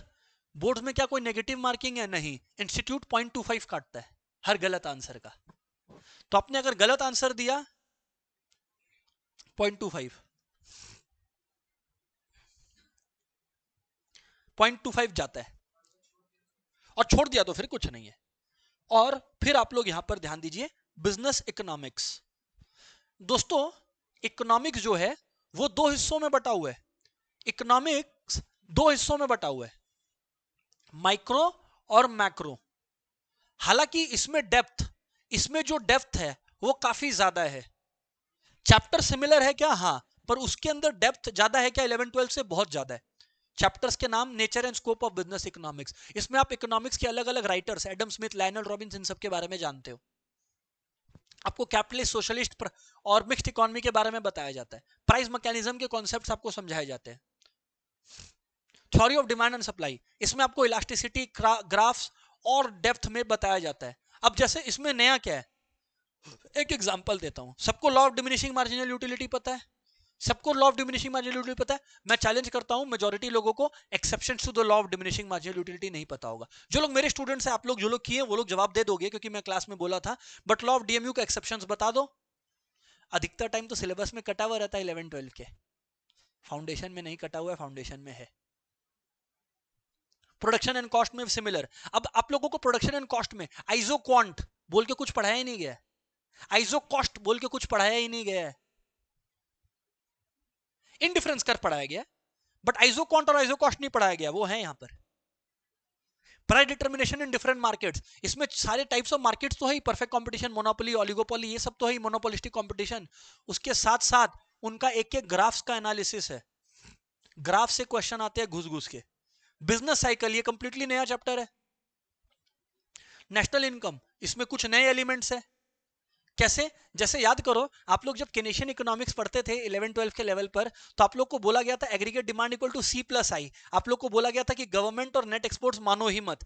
बोर्ड्स में क्या कोई नेगेटिव मार्किंग है? नहीं। इंस्टीट्यूट 0.25 काटता है हर गलत आंसर का। तो आपने अगर गलत आंसर दिया 0.25 जाता है, और छोड़ दिया तो फिर कुछ नहीं है। और फिर आप लोग यहां पर ध्यान दीजिए, बिजनेस इकोनॉमिक्स। दोस्तों, इकोनॉमिक्स जो है वो 2 हिस्सों में बटा हुआ है। इकोनॉमिक्स 2 हिस्सों में बटा हुआ है, माइक्रो और मैक्रो। हालांकि इसमें जो डेप्थ है वो काफी ज्यादा है। चैप्टर सिमिलर है क्या? हाँ, पर उसके अंदर डेप्थ ज्यादा है क्या? 11-12 से बहुत ज्यादा है। चैप्टर्स के नाम nature and scope of business economics. इसमें आप इकोनॉमिक्स के अलग अलग writers, Adam Smith, Lionel Robbins, इन सब के बारे में जानते हो। आपको कैपिटलिस्ट, सोशलिस्ट और मिक्स्ड इकोनॉमी के बारे में बताया जाता है। प्राइस मैकेनिज्म के कॉन्सेप्ट्स आपको समझाए जाते हैं। Theory of demand and supply, इसमें आपको इलास्टिसिटी ग्राफ्स और डेप्थ में बताया जाता है। अब जैसे इसमें नया क्या है, एक एग्जांपल देता हूं। सबको law of diminishing marginal utility पता है? सबको law of diminishing marginal utility पता है? मैं चैलेंज करता हूं मेजॉरिटी लोगों को exceptions to the law of diminishing marginal utility नहीं पता होगा। जो लोग मेरे स्टूडेंट्स हैं, आप लोग जो लोग किए वो लोग जवाब दे दोगे क्योंकि मैं क्लास में बोला था, बट लॉ ऑफ डीएमयू का एक्सेप्शंस बता दो। अधिकतर टाइम तो सिलेबस में कटा हुआ रहता है 11-12 के, फाउंडेशन में नहीं कटा हुआ है, फाउंडेशन में है। प्रोडक्शन एंड कॉस्ट में सिमिलर। अब आप लोगों को प्रोडक्शन एंड कॉस्ट में आइजो क्वांट बोल के कुछ पढ़ाया ही नहीं गया, आइजो कॉस्ट बोल के कुछ पढ़ाया ही नहीं गया है, इनडिफरेंस कर पढ़ाया गया, बट आइजो क्वांट और आइजो कॉस्ट नहीं पढ़ाया गया, वो है यहां पर। Price determination in different markets, इसमें सारे टाइप्स ऑफ मार्केट्स तो है ही, परफेक्ट कंपटीशन, मोनोपोली, ओलिगोपोली, ये सब तो है ही, मोनोपोलिस्टिक कंपटीशन। उसके साथ साथ उनका एक एक ग्राफ्स का एनालिसिस है, ग्राफ से क्वेश्चन आते हैं घुस घुस के। बिजनेस साइकिल ये कंप्लीटली नया चैप्टर है। नेशनल इनकम, इसमें कुछ नए एलिमेंट्स है। कैसे? जैसे याद करो, आप लोग जब केनेशियन इकोनॉमिक्स पढ़ते थे 11-12 के लेवल पर, तो आप लोग को बोला गया था aggregate demand equal to C plus I. आप लोग को बोला गया था कि गवर्नमेंट और नेट एक्सपोर्ट्स मानो ही मत,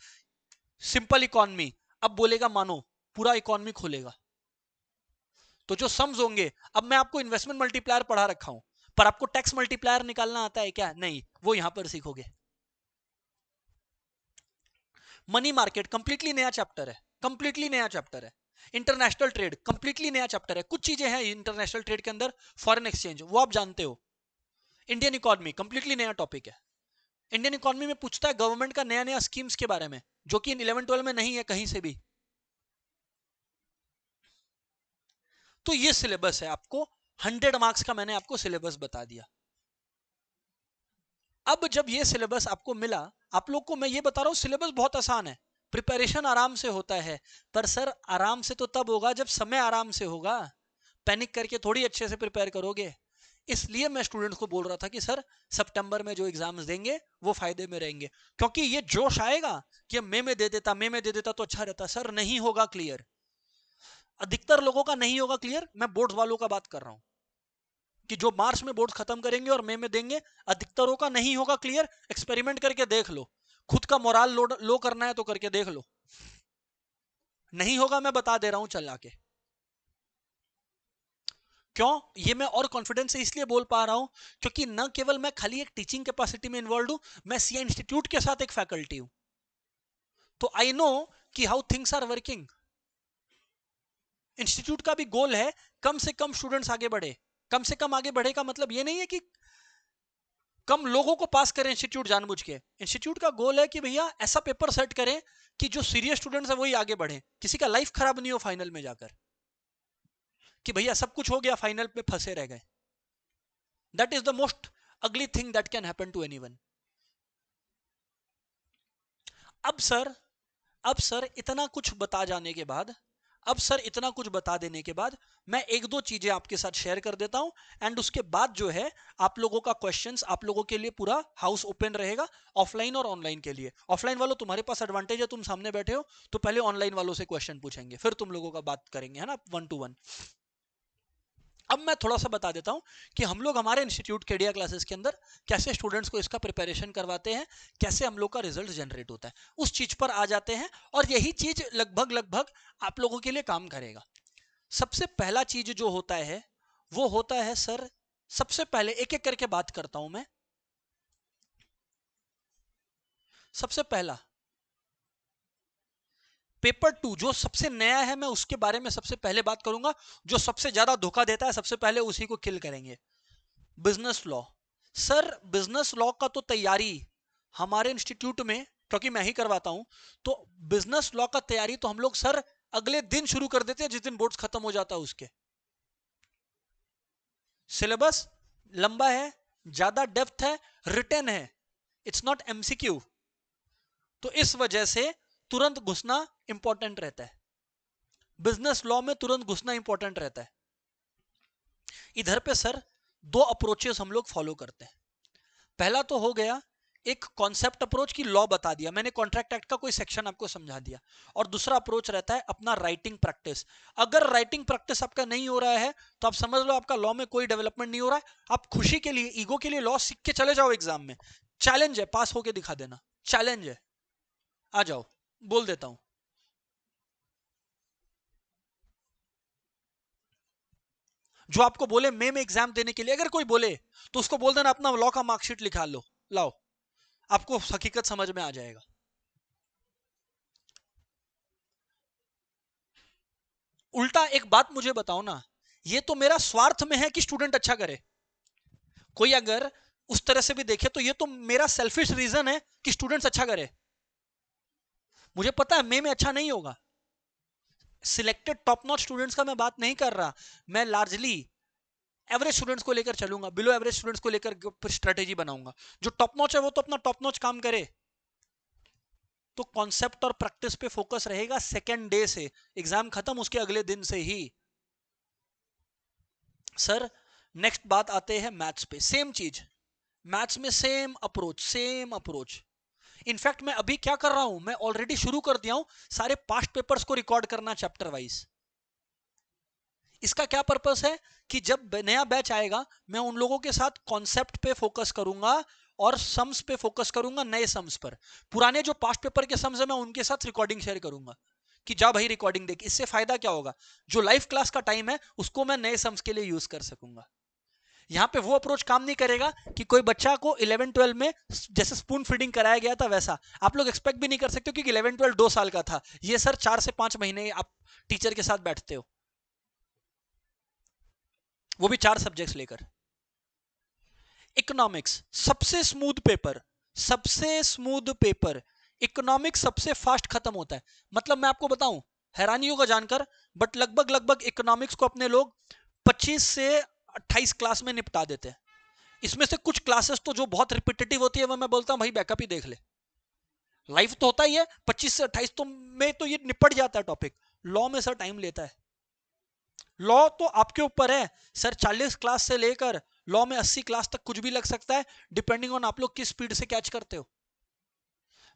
सिंपल इकोनॉमी। अब बोलेगा मानो, पूरा इकोनॉमी खोलेगा। तो जो सम्स होंगे, अब मैं आपको इन्वेस्टमेंट मल्टीप्लायर पढ़ा रखा हूं, पर आपको टैक्स मल्टीप्लायर निकालना आता है क्या? नहीं, वो यहां पर सीखोगे। मनी मार्केट कंप्लीटली नया चैप्टर है, कंप्लीटली नया चैप्टर है। इंटरनेशनल ट्रेड कंप्लीटली नया चैप्टर है। कुछ चीजें हैं इंटरनेशनल ट्रेड के अंदर, फॉरेन एक्सचेंज वो आप जानते हो। इंडियन इकोनॉमी कंप्लीटली नया टॉपिक है। इंडियन इकोनॉमी में पूछता है गवर्नमेंट का नया नया स्कीम्स के बारे में, जो कि 11-12 में नहीं है कहीं से भी। तो ये सिलेबस है, आपको 100 मार्क्स का मैंने आपको सिलेबस बता दिया। अब जब ये सिलेबस आपको मिला, आप लोग को मैं ये बता रहा हूं सिलेबस बहुत आसान है, प्रिपरेशन आराम से होता है। पर सर आराम से तो तब होगा जब समय आराम से होगा, पैनिक करके थोड़ी अच्छे से प्रिपेयर करोगे। इसलिए मैं स्टूडेंट्स को बोल रहा था कि सर सितंबर में जो एग्जाम्स देंगे वो फायदे में रहेंगे, क्योंकि ये जोश आएगा कि मई में दे देता, मई में दे देता तो अच्छा रहता। सर नहीं होगा क्लियर, अधिकतर लोगों का नहीं होगा क्लियर। मैं बोर्ड्स वालों का बात कर रहा हूं कि जो मार्च में बोर्ड खत्म करेंगे और मई में देंगे, अधिकतरों का नहीं होगा क्लियर। एक्सपेरिमेंट करके देख लो, खुद का मोराल लो करना है तो करके देख लो। नहीं होगा, मैं बता दे रहा हूं चल आके। क्यों ये मैं और कॉन्फिडेंस से इसलिए बोल पा रहा हूं, क्योंकि न केवल मैं खाली एक टीचिंग कैपेसिटी में इन्वॉल्व हूं, मैं सीए इंस्टीट्यूट के साथ एक फैकल्टी हूं। तो आई नो कि how things are working. Institute का भी गोल है कम से कम स्टूडेंट्स आगे बढ़े। कम से कम आगे बढ़े का मतलब ये नहीं है कि कम लोगों को पास करें इंस्टीट्यूट जानबूझ के। इंस्टीट्यूट का गोल है कि भैया ऐसा पेपर सेट करें कि जो सीरियस स्टूडेंट्स है वही आगे बढ़े, किसी का लाइफ खराब नहीं हो फाइनल में जाकर, कि भैया सब कुछ हो गया फाइनल पे फंसे रह गए। That is the most ugly thing that can happen to anyone. अब सर अब सर इतना कुछ बता जाने के बाद, अब सर इतना कुछ बता देने के बाद मैं एक दो चीजें आपके साथ शेयर कर देता हूं, एंड उसके बाद जो है आप लोगों का क्वेश्चंस, आप लोगों के लिए पूरा हाउस ओपन रहेगा, ऑफलाइन और ऑनलाइन के लिए। ऑफलाइन वालों तुम्हारे पास एडवांटेज है, तुम सामने बैठे हो, तो पहले ऑनलाइन वालों से क्वेश्चन पूछेंगे, फिर तुम लोगों का बात करेंगे, है ना, 1-to-1। अब मैं थोड़ा सा बता देता हूं कि हम लोग हमारे इंस्टीट्यूट केडिया क्लासेस के अंदर कैसे स्टूडेंट्स को इसका प्रिपरेशन करवाते हैं, कैसे हम लोग का रिजल्ट जनरेट होता है, उस चीज पर आ जाते हैं। और यही चीज लगभग लगभग आप लोगों के लिए काम करेगा। सबसे पहला चीज जो होता है वो होता है सर, सबसे पहले एक एक करके बात करता हूं मैं। सबसे पहला पेपर 2 जो सबसे नया है, मैं उसके बारे में सबसे पहले बात करूंगा। जो सबसे ज्यादा धोखा देता है सबसे पहले उसी को किल करेंगे, business law. Sir business law का तो तैयारी हमारे इंस्टीट्यूट में, क्योंकि मैं ही करवाता हूं, तो बिजनेस लॉ का तैयारी तो हम लोग सर अगले दिन शुरू कर देते हैं जिस दिन बोर्ड्स खत्म हो जाता है उसके। सिलेबस लंबा है, ज्यादा डेप्थ है, रिटन है, इट्स नॉट एमसीक्यू। तो इस वजह से तुरंत घुसना इंपॉर्टेंट रहता है, बिजनेस लॉ में तुरंत घुसना इंपॉर्टेंट रहता है। इधर पे सर दो अप्रोचेस हम लोग फॉलो करते हैं। पहला तो हो गया एक कॉन्सेप्ट अप्रोच की, लॉ बता दिया मैंने, कॉन्ट्रैक्ट एक्ट का कोई सेक्शन आपको समझा दिया। और दूसरा अप्रोच रहता है अपना राइटिंग प्रैक्टिस। अगर राइटिंग प्रैक्टिस आपका नहीं हो रहा है तो आप समझ लो आपका लॉ में कोई डेवलपमेंट नहीं हो रहा है। आप खुशी के लिए, ईगो के लिए लॉ सीख के चले जाओ एग्जाम में, चैलेंज है, पास होके दिखा देना, चैलेंज है, आ जाओ, बोल देता हूं। जो आपको बोले मे में एग्जाम देने के लिए, अगर कोई बोले तो उसको बोल देना अपना लॉ का मार्कशीट लिखा लो, लाओ, आपको हकीकत समझ में आ जाएगा। उल्टा एक बात मुझे बताओ ना, ये तो मेरा स्वार्थ में है कि स्टूडेंट अच्छा करे। कोई अगर उस तरह से भी देखे तो ये तो मेरा सेल्फिश रीजन है कि स्टूडेंट्स अच्छा करे। मुझे पता है मे में अच्छा नहीं होगा। सिलेक्टेड टॉप नॉच स्टूडेंट्स का मैं बात नहीं कर रहा, मैं लार्जली एवरेज स्टूडेंट्स को लेकर चलूंगा, बिलो एवरेज स्टूडेंट्स को लेकर स्ट्रेटेजी बनाऊंगा। जो टॉप नॉच है वो तो अपना टॉप नॉच काम करे। तो कॉन्सेप्ट और प्रैक्टिस पे फोकस रहेगा सेकेंड डे से, एग्जाम खत्म उसके अगले दिन से ही। सर नेक्स्ट बात आते हैं मैथ्स पे, सेम चीज, मैथ्स में same approach, same approach. In fact मैं अभी क्या कर रहा हूं, मैं ऑलरेडी शुरू कर दिया हूं सारे पास्ट पेपर्स को रिकॉर्ड करना चैप्टर वाइज। इसका क्या पर्पस है कि जब नया बैच आएगा मैं उन लोगों के साथ कॉन्सेप्ट पे फोकस करूंगा और सम्स पे फोकस करूंगा, नए सम्स पर। पुराने जो पास्ट पेपर के सम्स है मैं उनके साथ रिकॉर्डिंग शेयर करूंगा कि जा भाई रिकॉर्डिंग देख। इससे फायदा क्या होगा, जो लाइव क्लास का टाइम है उसको मैं नए सम्स के लिए यूज कर सकूंगा। यहां पे वो अप्रोच काम नहीं करेगा कि कोई बच्चा को 11-12 में जैसे स्पून फीडिंग कराया गया था वैसा आप लोग एक्सपेक्ट भी नहीं कर सकते, क्योंकि 11-12 2 साल का था, ये सर 4 से 5 महीने आप टीचर के साथ बैठते हो, वो भी 4 सब्जेक्ट्स लेकर। इकोनॉमिक्स सबसे स्मूथ पेपर, सबसे स्मूथ पेपर। इकोनॉमिक्स सबसे फास्ट खत्म होता है। मतलब मैं आपको बताऊं, हैरानी होगा जानकर, बट लगभग लगभग इकोनॉमिक्स को अपने लोग 25 से 28 क्लास में निपटा देते हैं। इसमें से कुछ क्लासेस तो जो बहुत रिपीटेटिव होती है वो मैं बोलता हूं भाई बैकअप ही देख ले। लाइफ तो होता ही है 25 से 28 तो में तो ये निपट जाता है टॉपिक। लॉ में सर टाइम लेता है। लॉ तो आपके ऊपर है सर, 40 क्लास से लेकर लॉ में 80 क्लास तक कुछ भी लग सकता है, डिपेंडिंग ऑन आप लोग किस स्पीड से कैच करते हो।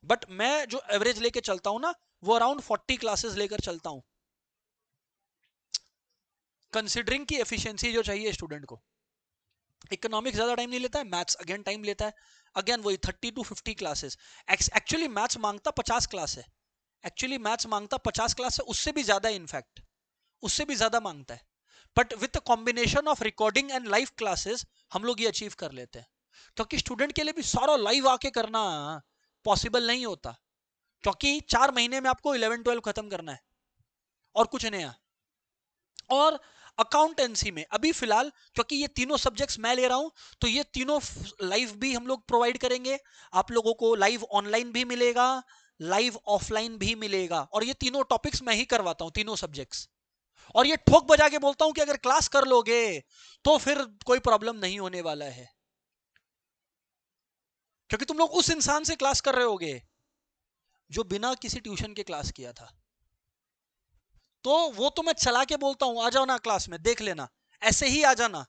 बट मैं जो एवरेज लेके चलता हूं ना वो अराउंड 40 क्लासेस लेकर चलता हूं, कंसिडरिंग की एफिशिएंसी जो चाहिए स्टूडेंट को। इकोनॉमिक्स ज्यादा टाइम नहीं लेता है, मैथ्स अगेन टाइम लेता है, अगेन वही 30 to 50 क्लासेस। एक्चुअली मैथ्स मांगता 50 क्लास है, एक्चुअली मैथ्स मांगता 50 क्लास है, उससे भी ज्यादा इनफैक्ट, उससे भी ज्यादा मांगता है। But with combination of recording and live classes हम लोग ये अचीव कर लेते हैं। क्योंकि स्टूडेंट के लिए भी सारा लाइव आके करना पॉसिबल नहीं होता, क्योंकि 4 महीने में आपको 11-12 खत्म करना है और कुछ नया। और अकाउंटेंसी में अभी फिलहाल क्योंकि ये तीनों सब्जेक्ट्स मैं ले रहा हूं तो ये तीनों लाइव भी हम लोग प्रोवाइड करेंगे आप लोगों को। लाइव ऑनलाइन भी मिलेगा, लाइव ऑफलाइन भी मिलेगा, और ये तीनों टॉपिक्स मैं ही करवाता हूं, तीनों सब्जेक्ट्स। और ये ठोक बजा के बोलता हूं कि अगर क्लास कर लोगे तो फिर कोई प्रॉब्लम नहीं होने वाला है, क्योंकि तुम लोग उस इंसान से क्लास कर रहे होगे जो बिना किसी ट्यूशन के क्लास किया था। तो वो तो मैं चला के बोलता हूं आ जाओ ना क्लास में देख लेना, ऐसे ही आ जाना,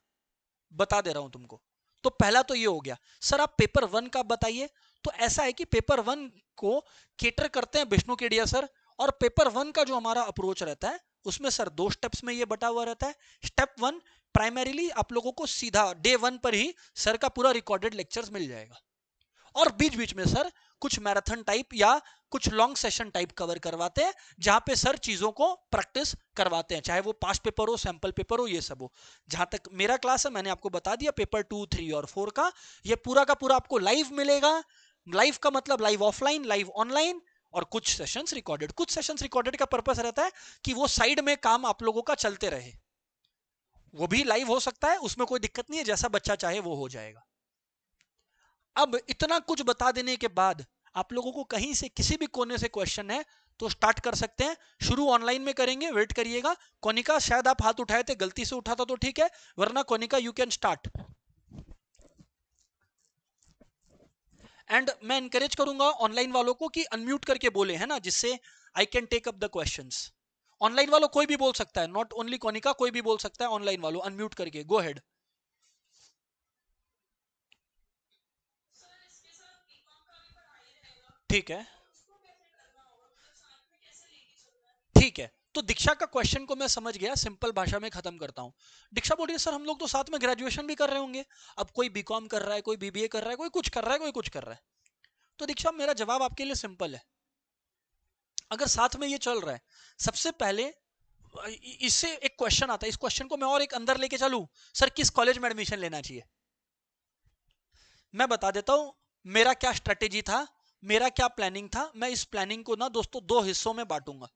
बता दे रहा हूं तुमको। तो पहला तो ये हो गया। सर आप पेपर 1 का बताइए। तो ऐसा है कि पेपर 1 को केटर करते हैं विष्णु केडिया सर, और पेपर 1 का जो हमारा अप्रोच रहता है उसमें सर 2 स्टेप्स में ये बटा हुआ रहता है। स्टेप 1 प्राइमरीली आप लोगों को सीधा डे 1 पर ही सर का पूरा रिकॉर्डेड लेक्चर्स मिल जाएगा, और बीच बीच में सर कुछ मैराथन टाइप या कुछ लॉन्ग सेशन टाइप कवर करवाते हैं, जहां पे सर चीजों को प्रैक्टिस करवाते हैं, चाहे वो पास्ट पेपर हो, सैंपल पेपर हो, ये सब हो। जहां तक मेरा क्लास है मैंने आपको बता दिया, पेपर 2, 3 और 4 का ये पूरा का पूरा आपको लाइव मिलेगा। लाइव का मतलब लाइव ऑफलाइन, लाइव ऑनलाइन, और कुछ सेशंस रिकॉर्डेड। कुछ सेशंस रिकॉर्डेड का पर्पस रहता है कि वो साइड में काम आप लोगों का चलते रहे। वो भी लाइव हो सकता है, उसमें कोई दिक्कत नहीं है, जैसा बच्चा चाहे वो हो जाएगा। अब इतना कुछ बता देने के बाद आप लोगों को कहीं से किसी भी कोने से क्वेश्चन है तो स्टार्ट कर सकते हैं। शुरू ऑनलाइन में करेंगे, वेट करिएगा। कोनिका शायद आप हाथ उठाए थे, गलती से उठाता तो ठीक है, वरना Konika you can start. And मैं इंकरेज करूंगा ऑनलाइन वालों को कि अनम्यूट करके बोले, है ना, जिससे I can take up the questions. Online वालों कोई भी बोल सकता है, नॉट ओनली कोनिका, कोई भी बोल सकता है ऑनलाइन वालों, अनम्यूट करके गो हेड। ठीक है, ठीक है। तो दीक्षा का क्वेश्चन को मैं समझ गया, सिंपल भाषा में खत्म करता हूं। दीक्षा बोलिए सर हम लोग तो साथ में ग्रेजुएशन भी कर रहे होंगे, अब कोई बीकॉम कर रहा है, कोई बीबीए कर रहा है, कोई कुछ कर रहा है, कोई कुछ कर रहा है। तो दीक्षा मेरा जवाब आपके लिए सिंपल है, अगर साथ में ये चल रहा है, सबसे पहले इससे एक क्वेश्चन आता है, इस क्वेश्चन को मैं और एक अंदर लेके चलूं, सर किस कॉलेज में एडमिशन लेना चाहिए? मैं बता देता हूं मेरा क्या स्ट्रेटेजी था, मेरा क्या प्लानिंग था। मैं इस प्लानिंग को ना दोस्तों दो हिस्सों में बांटूंगा।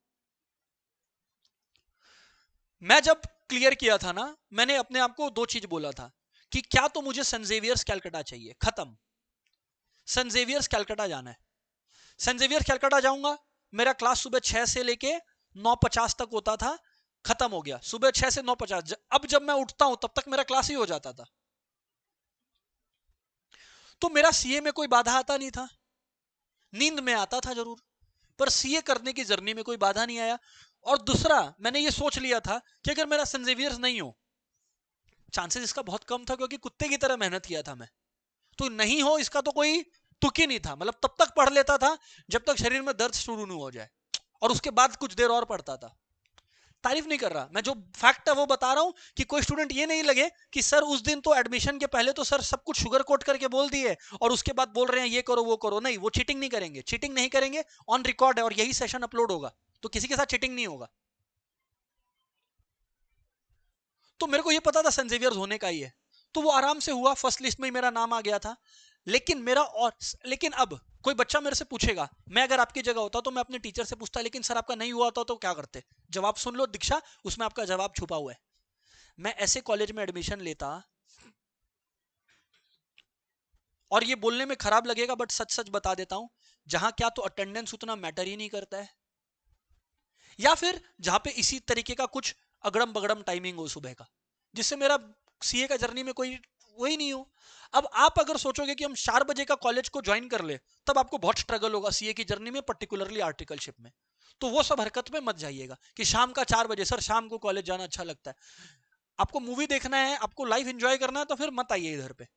मैं जब क्लियर किया था ना, मैंने अपने आप को दो चीज बोला था कि क्या तो मुझे सेंट जेवियर्स कैलकाटा चाहिए, खत्म। सेंट जेवियर्स कैलकाटा जाना है, सेंट जेवियर्स कैलकाटा जाऊंगा। मेरा क्लास सुबह 6 से लेके 9:50 तक होता था, खत्म हो गया सुबह 6 से 9:50। अब जब मैं उठता हूं तब तक मेरा क्लास ही हो जाता था, तो मेरा सीए में कोई बाधा आता नहीं था। नींद में आता था जरूर, पर सीए करने की जर्नी में कोई बाधा नहीं आया। और दूसरा, मैंने ये सोच लिया था कि अगर मेरा सेंट जेवियर्स नहीं हो, चांसेस इसका बहुत कम था क्योंकि कुत्ते की तरह मेहनत किया था मैं, तो नहीं हो इसका तो कोई तुक ही नहीं था। मतलब तब तक पढ़ लेता था जब तक शरीर में दर्द शुरू नहीं हो जाए, और उसके बाद कुछ देर और पढ़ता था। तारीफ नहीं कर रहा मैं, जो फैक्ट है वो बता रहा हूं कि कोई स्टूडेंट ये नहीं लगे कि सर उस दिन तो एडमिशन के पहले तो सर सब कुछ शुगर कोट करके बोल दिए और उसके बाद बोल रहे हैं ये करो वो करो। नहीं, वो चीटिंग नहीं करेंगे, चीटिंग नहीं करेंगे, ऑन रिकॉर्ड है और यही सेशन अपलोड होगा, तो किसी के साथ चीटिंग नहीं होगा। तो मेरे को ये पता था सेंट जेवियर्स होने का ही है, तो वो आराम से हुआ, फर्स्ट लिस्ट में ही मेरा नाम आ गया था। लेकिन मेरा और लेकिन अब कोई बच्चा मेरे से पूछेगा, मैं अगर आपकी जगह होता तो मैं अपने टीचर से पूछता लेकिन सर आपका नहीं हुआ था तो क्या करते? जवाब सुन लो दीक्षा, उसमें आपका जवाब छुपा हुआ है। मैं ऐसे कॉलेज में एडमिशन लेता, और ये बोलने में खराब लगेगा बट सच सच बता देता हूं, जहां क्या तो अटेंडेंस उतना मैटर ही नहीं करता है, या फिर जहां पे इसी तरीके का कुछ अगड़म बगड़म टाइमिंग हो सुबह का, जिससे मेरा सीए का जर्नी में कोई वही नहीं हो। अब आप अगर सोचोगे कि हम 4 बजे का कॉलेज को ज्वाइन कर ले, तब आपको बहुत स्ट्रगल होगा सीए की जर्नी में, पर्टिकुलरली आर्टिकलशिप में। तो वो सब हरकत में मत जाइएगा कि शाम का 4 बजे, सर शाम को कॉलेज जाना अच्छा लगता है। आपको मूवी देखना है, आपको लाइफ एंजॉय करना है, तो फिर मत आइए इधर पे।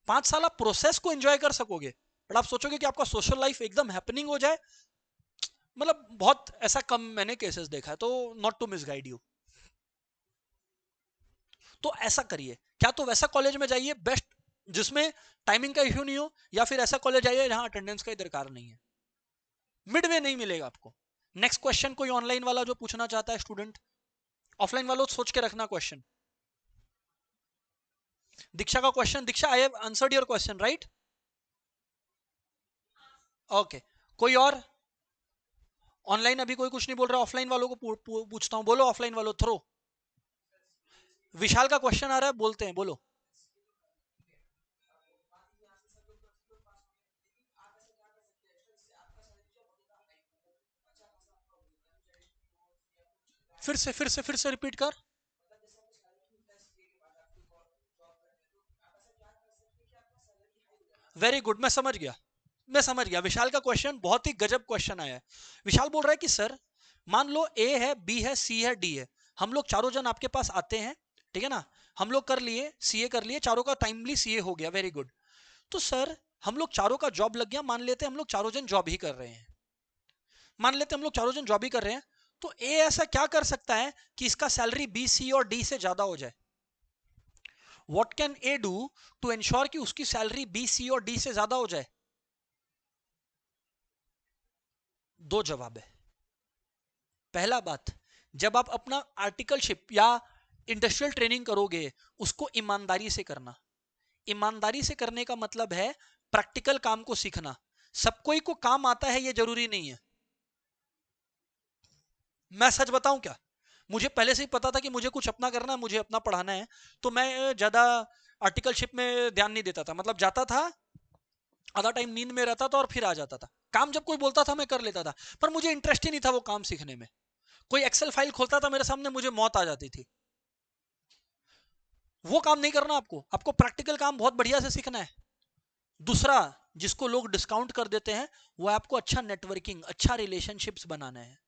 5 साल आप प्रोसेस को एंजॉय कर सकोगे, बट आप सोचोगे कि आपका सोशल लाइफ एकदम हैपनिंग हो जाए, मतलब बहुत ऐसा कम मैंने केसेस देखा है, तो नॉट टू मिसगाइड यू। तो ऐसा करिए, क्या तो वैसा कॉलेज में जाइए बेस्ट, जिसमें टाइमिंग का इश्यू नहीं हो, या फिर ऐसा कॉलेज जाइए जहां अटेंडेंस का दरकार नहीं है। मिड वे नहीं मिलेगा आपको। नेक्स्ट क्वेश्चन कोई ऑनलाइन वाला जो पूछना चाहता है स्टूडेंट, ऑफलाइन वालों सोच के रखना क्वेश्चन। दीक्षा का question, Diksha I have answered your question right? Okay, कोई और? ऑनलाइन अभी कोई कुछ नहीं बोल रहा, ऑफलाइन वालों को पूछता हूं, बोलो ऑफलाइन वालों थ्रो। विशाल का क्वेश्चन आ रहा है, बोलते हैं, बोलो। फिर से रिपीट कर। वेरी गुड, मैं समझ गया विशाल का क्वेश्चन, बहुत ही गजब क्वेश्चन आया है। विशाल बोल रहा है कि सर मान लो ए है, बी है, सी है, डी है, हम लोग चारों जन आपके पास आते हैं, ठीक है ना, हम लोग कर लिए सीए, कर लिए चारों का, टाइमली सीए हो गया, वेरी गुड। तो सर हम लोग चारों का जॉब लग गया, मान लेते हैं हम लोग चारों जन जॉब ही कर रहे हैं, मान लेते हैं हम लोग चारों जन जॉब ही कर रहे हैं, तो ए ऐसा क्या कर सकता है कि इसका सैलरी बी, सी और डी से ज्यादा हो जाए? What can I do to ensure कि उसकी सैलरी बी, सी और डी से ज्यादा हो जाए? दो जवाब है। पहला बात, जब आप अपना आर्टिकलशिप या इंडस्ट्रियल ट्रेनिंग करोगे, उसको ईमानदारी से करना। ईमानदारी से करने का मतलब है प्रैक्टिकल काम को सीखना। सब कोई को काम आता है ये जरूरी नहीं है। मैं सच बताऊं क्या, मुझे पहले से ही पता था कि मुझे कुछ अपना करना है, मुझे अपना पढ़ाना है, तो मैं ज्यादा आर्टिकलशिप में ध्यान नहीं देता था। मतलब जाता था, आधा टाइम नींद में रहता था और फिर आ जाता था। काम जब कोई बोलता था मैं कर लेता था, पर मुझे इंटरेस्ट ही नहीं था वो काम सीखने में। कोई एक्सेल फाइल खोलता था मेरे सामने, मुझे मौत आ जाती थी। वो काम नहीं करना आपको, आपको प्रैक्टिकल काम बहुत बढ़िया से सीखना है। दूसरा, जिसको लोग डिस्काउंट कर देते हैं, वो आपको अच्छा नेटवर्किंग, अच्छा रिलेशनशिप्स बनाना है।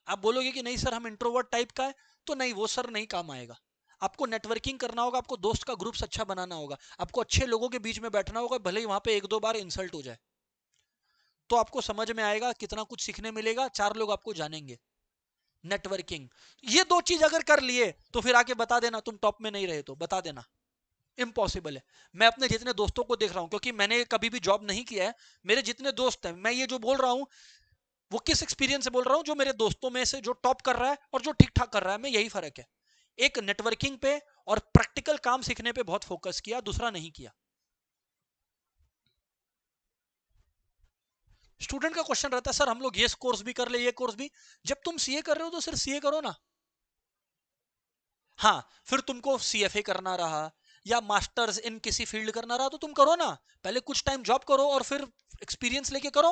आप बोलोगे कि नहीं सर हम इंट्रोवर्ट टाइप का है, तो नहीं, वो सर नहीं काम आएगा। आपको नेटवर्किंग करना होगा, आपको दोस्त का ग्रुप्स अच्छा बनाना होगा, आपको अच्छे लोगों के बीच में बैठना होगा, भले ही वहां पे एक दो बार इंसल्ट हो जाए, तो आपको समझ में आएगा, कितना कुछ सीखने मिलेगा, चार लोग आपको जानेंगे। नेटवर्किंग, ये दो चीज अगर कर लिए तो फिर आके बता देना, तुम टॉप में नहीं रहे तो बता देना, इम्पॉसिबल है। मैं अपने जितने दोस्तों को देख रहा हूं, क्योंकि मैंने कभी भी जॉब नहीं किया है, मेरे जितने दोस्त हैं, मैं ये जो बोल रहा हूं वो किस एक्सपीरियंस से बोल रहा हूं, जो मेरे दोस्तों में से जो टॉप कर रहा है और जो ठीक ठाक कर रहा है, मैं यही फर्क है। एक नेटवर्किंग पे और प्रैक्टिकल काम सीखने पे बहुत फोकस किया, दूसरा नहीं किया। स्टूडेंट का क्वेश्चन रहता है, सर हम लोग ये कोर्स भी कर ले, ये कोर्स भी। जब तुम सीए कर रहे हो तो सिर्फ सीए करो ना। हाँ, फिर तुमको सीएफए करना रहा या मास्टर्स इन किसी फील्ड करना रहा तो तुम करो ना। पहले कुछ टाइम जॉब करो और फिर एक्सपीरियंस लेके करो।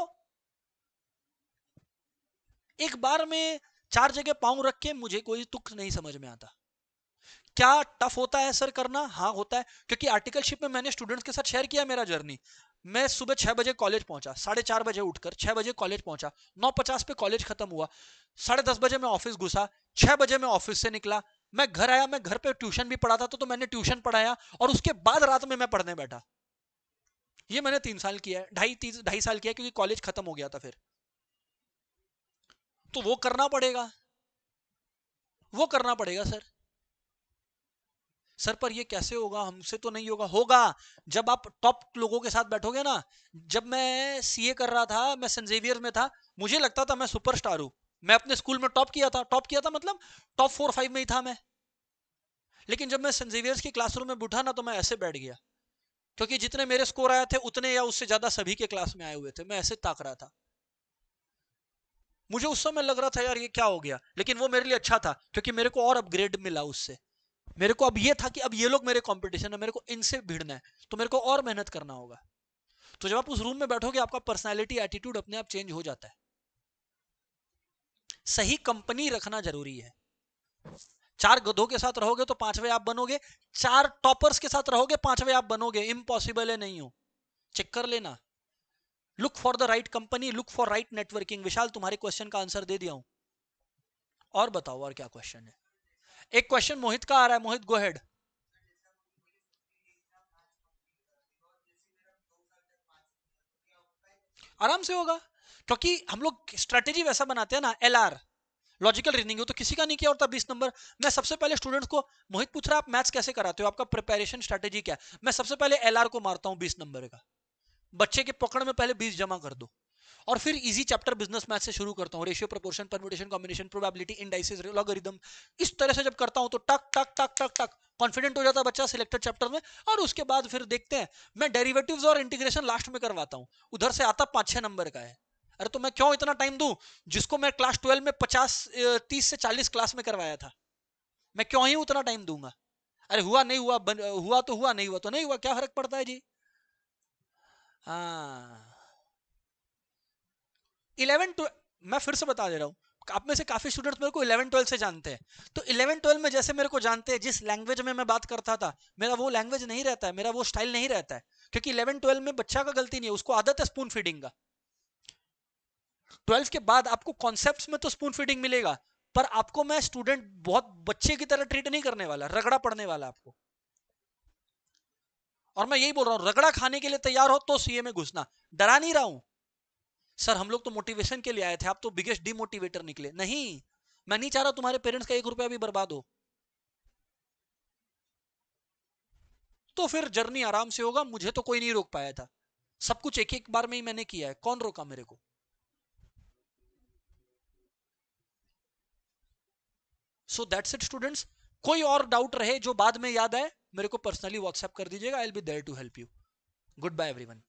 एक बार में 4 जगह पांव रख के मुझे कोई तुक नहीं समझ में आता। क्या टफ होता है सर करना? हाँ होता है, क्योंकि आर्टिकलशिप में मैंने स्टूडेंट्स के साथ शेयर किया मेरा जर्नी। मैं सुबह 6 बजे कॉलेज पहुंचा, 4:30 बजे उठकर 6 बजे कॉलेज पहुंचा, 9:50 पे कॉलेज खत्म हुआ, 10:30 बजे मैं ऑफिस घुसा, 6 बजे मैं ऑफिस से निकला, मैं घर आया, मैं घर पे ट्यूशन भी पढ़ाता था तो मैंने ट्यूशन पढ़ाया और उसके बाद रात में मैं पढ़ने बैठा। ये मैंने 3 साल किया है, ढाई साल किया, क्योंकि कॉलेज खत्म हो गया था फिर। तो वो करना पड़ेगा, वो करना पड़ेगा सर। सर पर ये कैसे होगा, हमसे तो नहीं होगा। होगा, जब आप टॉप लोगों के साथ बैठोगे ना। जब मैं सीए कर रहा था, मैं सेंट जेवियर में था, मुझे लगता था मैं सुपरस्टार हूं। मैं अपने स्कूल में टॉप किया था मतलब टॉप 4-5 में ही था मैं। लेकिन जब मैं सेंट जेवियर्स की क्लासरूम में बैठा ना तो मैं ऐसे बैठ गया, क्योंकि जितने मेरे स्कोर आए थे उतने या उससे ज्यादा सभी के क्लास में आए हुए थे। मैं ऐसे ताक रहा था। मुझे उस समय लग रहा था यार ये क्या हो गया, लेकिन वो मेरे लिए अच्छा था, क्योंकि मेरे को और अपग्रेड मिला उससे। मेरे को अब ये था कि अब ये लोग मेरे कंपटीशन है, मेरे को इनसे भिड़ना है, तो मेरे को और मेहनत करना होगा। तो जब आप उस रूम में बैठोगे, आपका पर्सनालिटी एटीट्यूड अपने आप चेंज हो जाता है। सही कंपनी रखना जरूरी है। 4 गधों के साथ रहोगे तो 5वें आप बनोगे, 4 टॉपर्स के साथ रहोगे 5वें आप बनोगे। इम्पॉसिबल है, नहीं हो। चेक कर लेना। Look for the right company, look for right networking. Vishal, तुम्हारे क्वेश्चन का आंसर दे दिया हूं। और बताओ, और क्या क्वेश्चन है? एक क्वेश्चन मोहित का आ रहा है। मोहित, गो हेड। आराम से होगा, क्योंकि हम लोग स्ट्रेटेजी वैसा बनाते हैं ना, LR, लॉजिकल रीजनिंग हो, तो किसी का नहीं किया होता 20 नंबर। मैं सबसे पहले स्टूडेंट्स को, मोहित पूछ रहा है आप मैथ्स कैसे कराते हो, आपका प्रिपरेशन स्ट्रेटेजी क्या है, मैं सबसे पहले LR को मारता हूं 20 नंबर का। बच्चे के पकड़ में पहले 20 जमा कर दो, और फिर इजी चैप्टर बिजनेस मैथ से शुरू करता हूँ। Ratio, proportion, permutation, combination, probability, indices, logarithm. इस तरह से जब करता हूँ तो टक टक टक टक टक कॉन्फिडेंट हो जाता है बच्चा सिलेक्टेड चैप्टर में। और उसके बाद फिर देखते हैं, मैं डेरिवेटिव्स और इंटीग्रेशन लास्ट में करवाता हूँ, उधर से आता 5-6 नंबर का है। अरे तो मैं क्यों इतना टाइम दूं, जिसको मैं क्लास 12 में 30 से 40 क्लास में करवाया था, मैं क्यों ही उतना टाइम दूंगा? अरे हुआ नहीं हुआ, हुआ तो हुआ, नहीं हुआ तो नहीं हुआ, क्या फर्क पड़ता है जी। हाँ, 11 टू, मैं फिर से बता दे रहा हूँ, आप में से काफी स्टूडेंट्स मेरे को 11-12 से जानते हैं। तो 11-12 में जैसे मेरे को जानते हैं, जिस लैंग्वेज में मैं बात करता था, मेरा वो लैंग्वेज नहीं रहता है, मेरा वो स्टाइल नहीं रहता है। क्योंकि 11-12 में बच्चा का गलती नहीं है, उसको आदत है स्पून फीडिंग का। 12 के बाद आपको कॉन्सेप्ट्स में तो स्पून फीडिंग मिलेगा, पर आपको मैं स्टूडेंट बहुत बच्चे की तरह ट्रीट नहीं करने वाला, रगड़ा पड़ने वाला आपको। और मैं यही बोल रहा हूँ, रगड़ा खाने के लिए तैयार हो तो सीए में घुसना। डरा नहीं रहा हूं सर, हम लोग तो मोटिवेशन के लिए आए थे, आप तो बिगेस्ट डिमोटिवेटर निकले। नहीं, मैं नहीं चाह रहा तुम्हारे पेरेंट्स का 1 रुपया भी बर्बाद हो। तो फिर जर्नी आराम से होगा, मुझे तो कोई नहीं रोक पाया था। सब कुछ एक एक बार में ही मैंने किया है, कौन रोका मेरे को? So that's it students. कोई और डाउट रहे जो बाद में याद आए, मेरे को पर्सनली व्हाट्सएप कर दीजिएगा, I will be there to help you. Good bye everyone.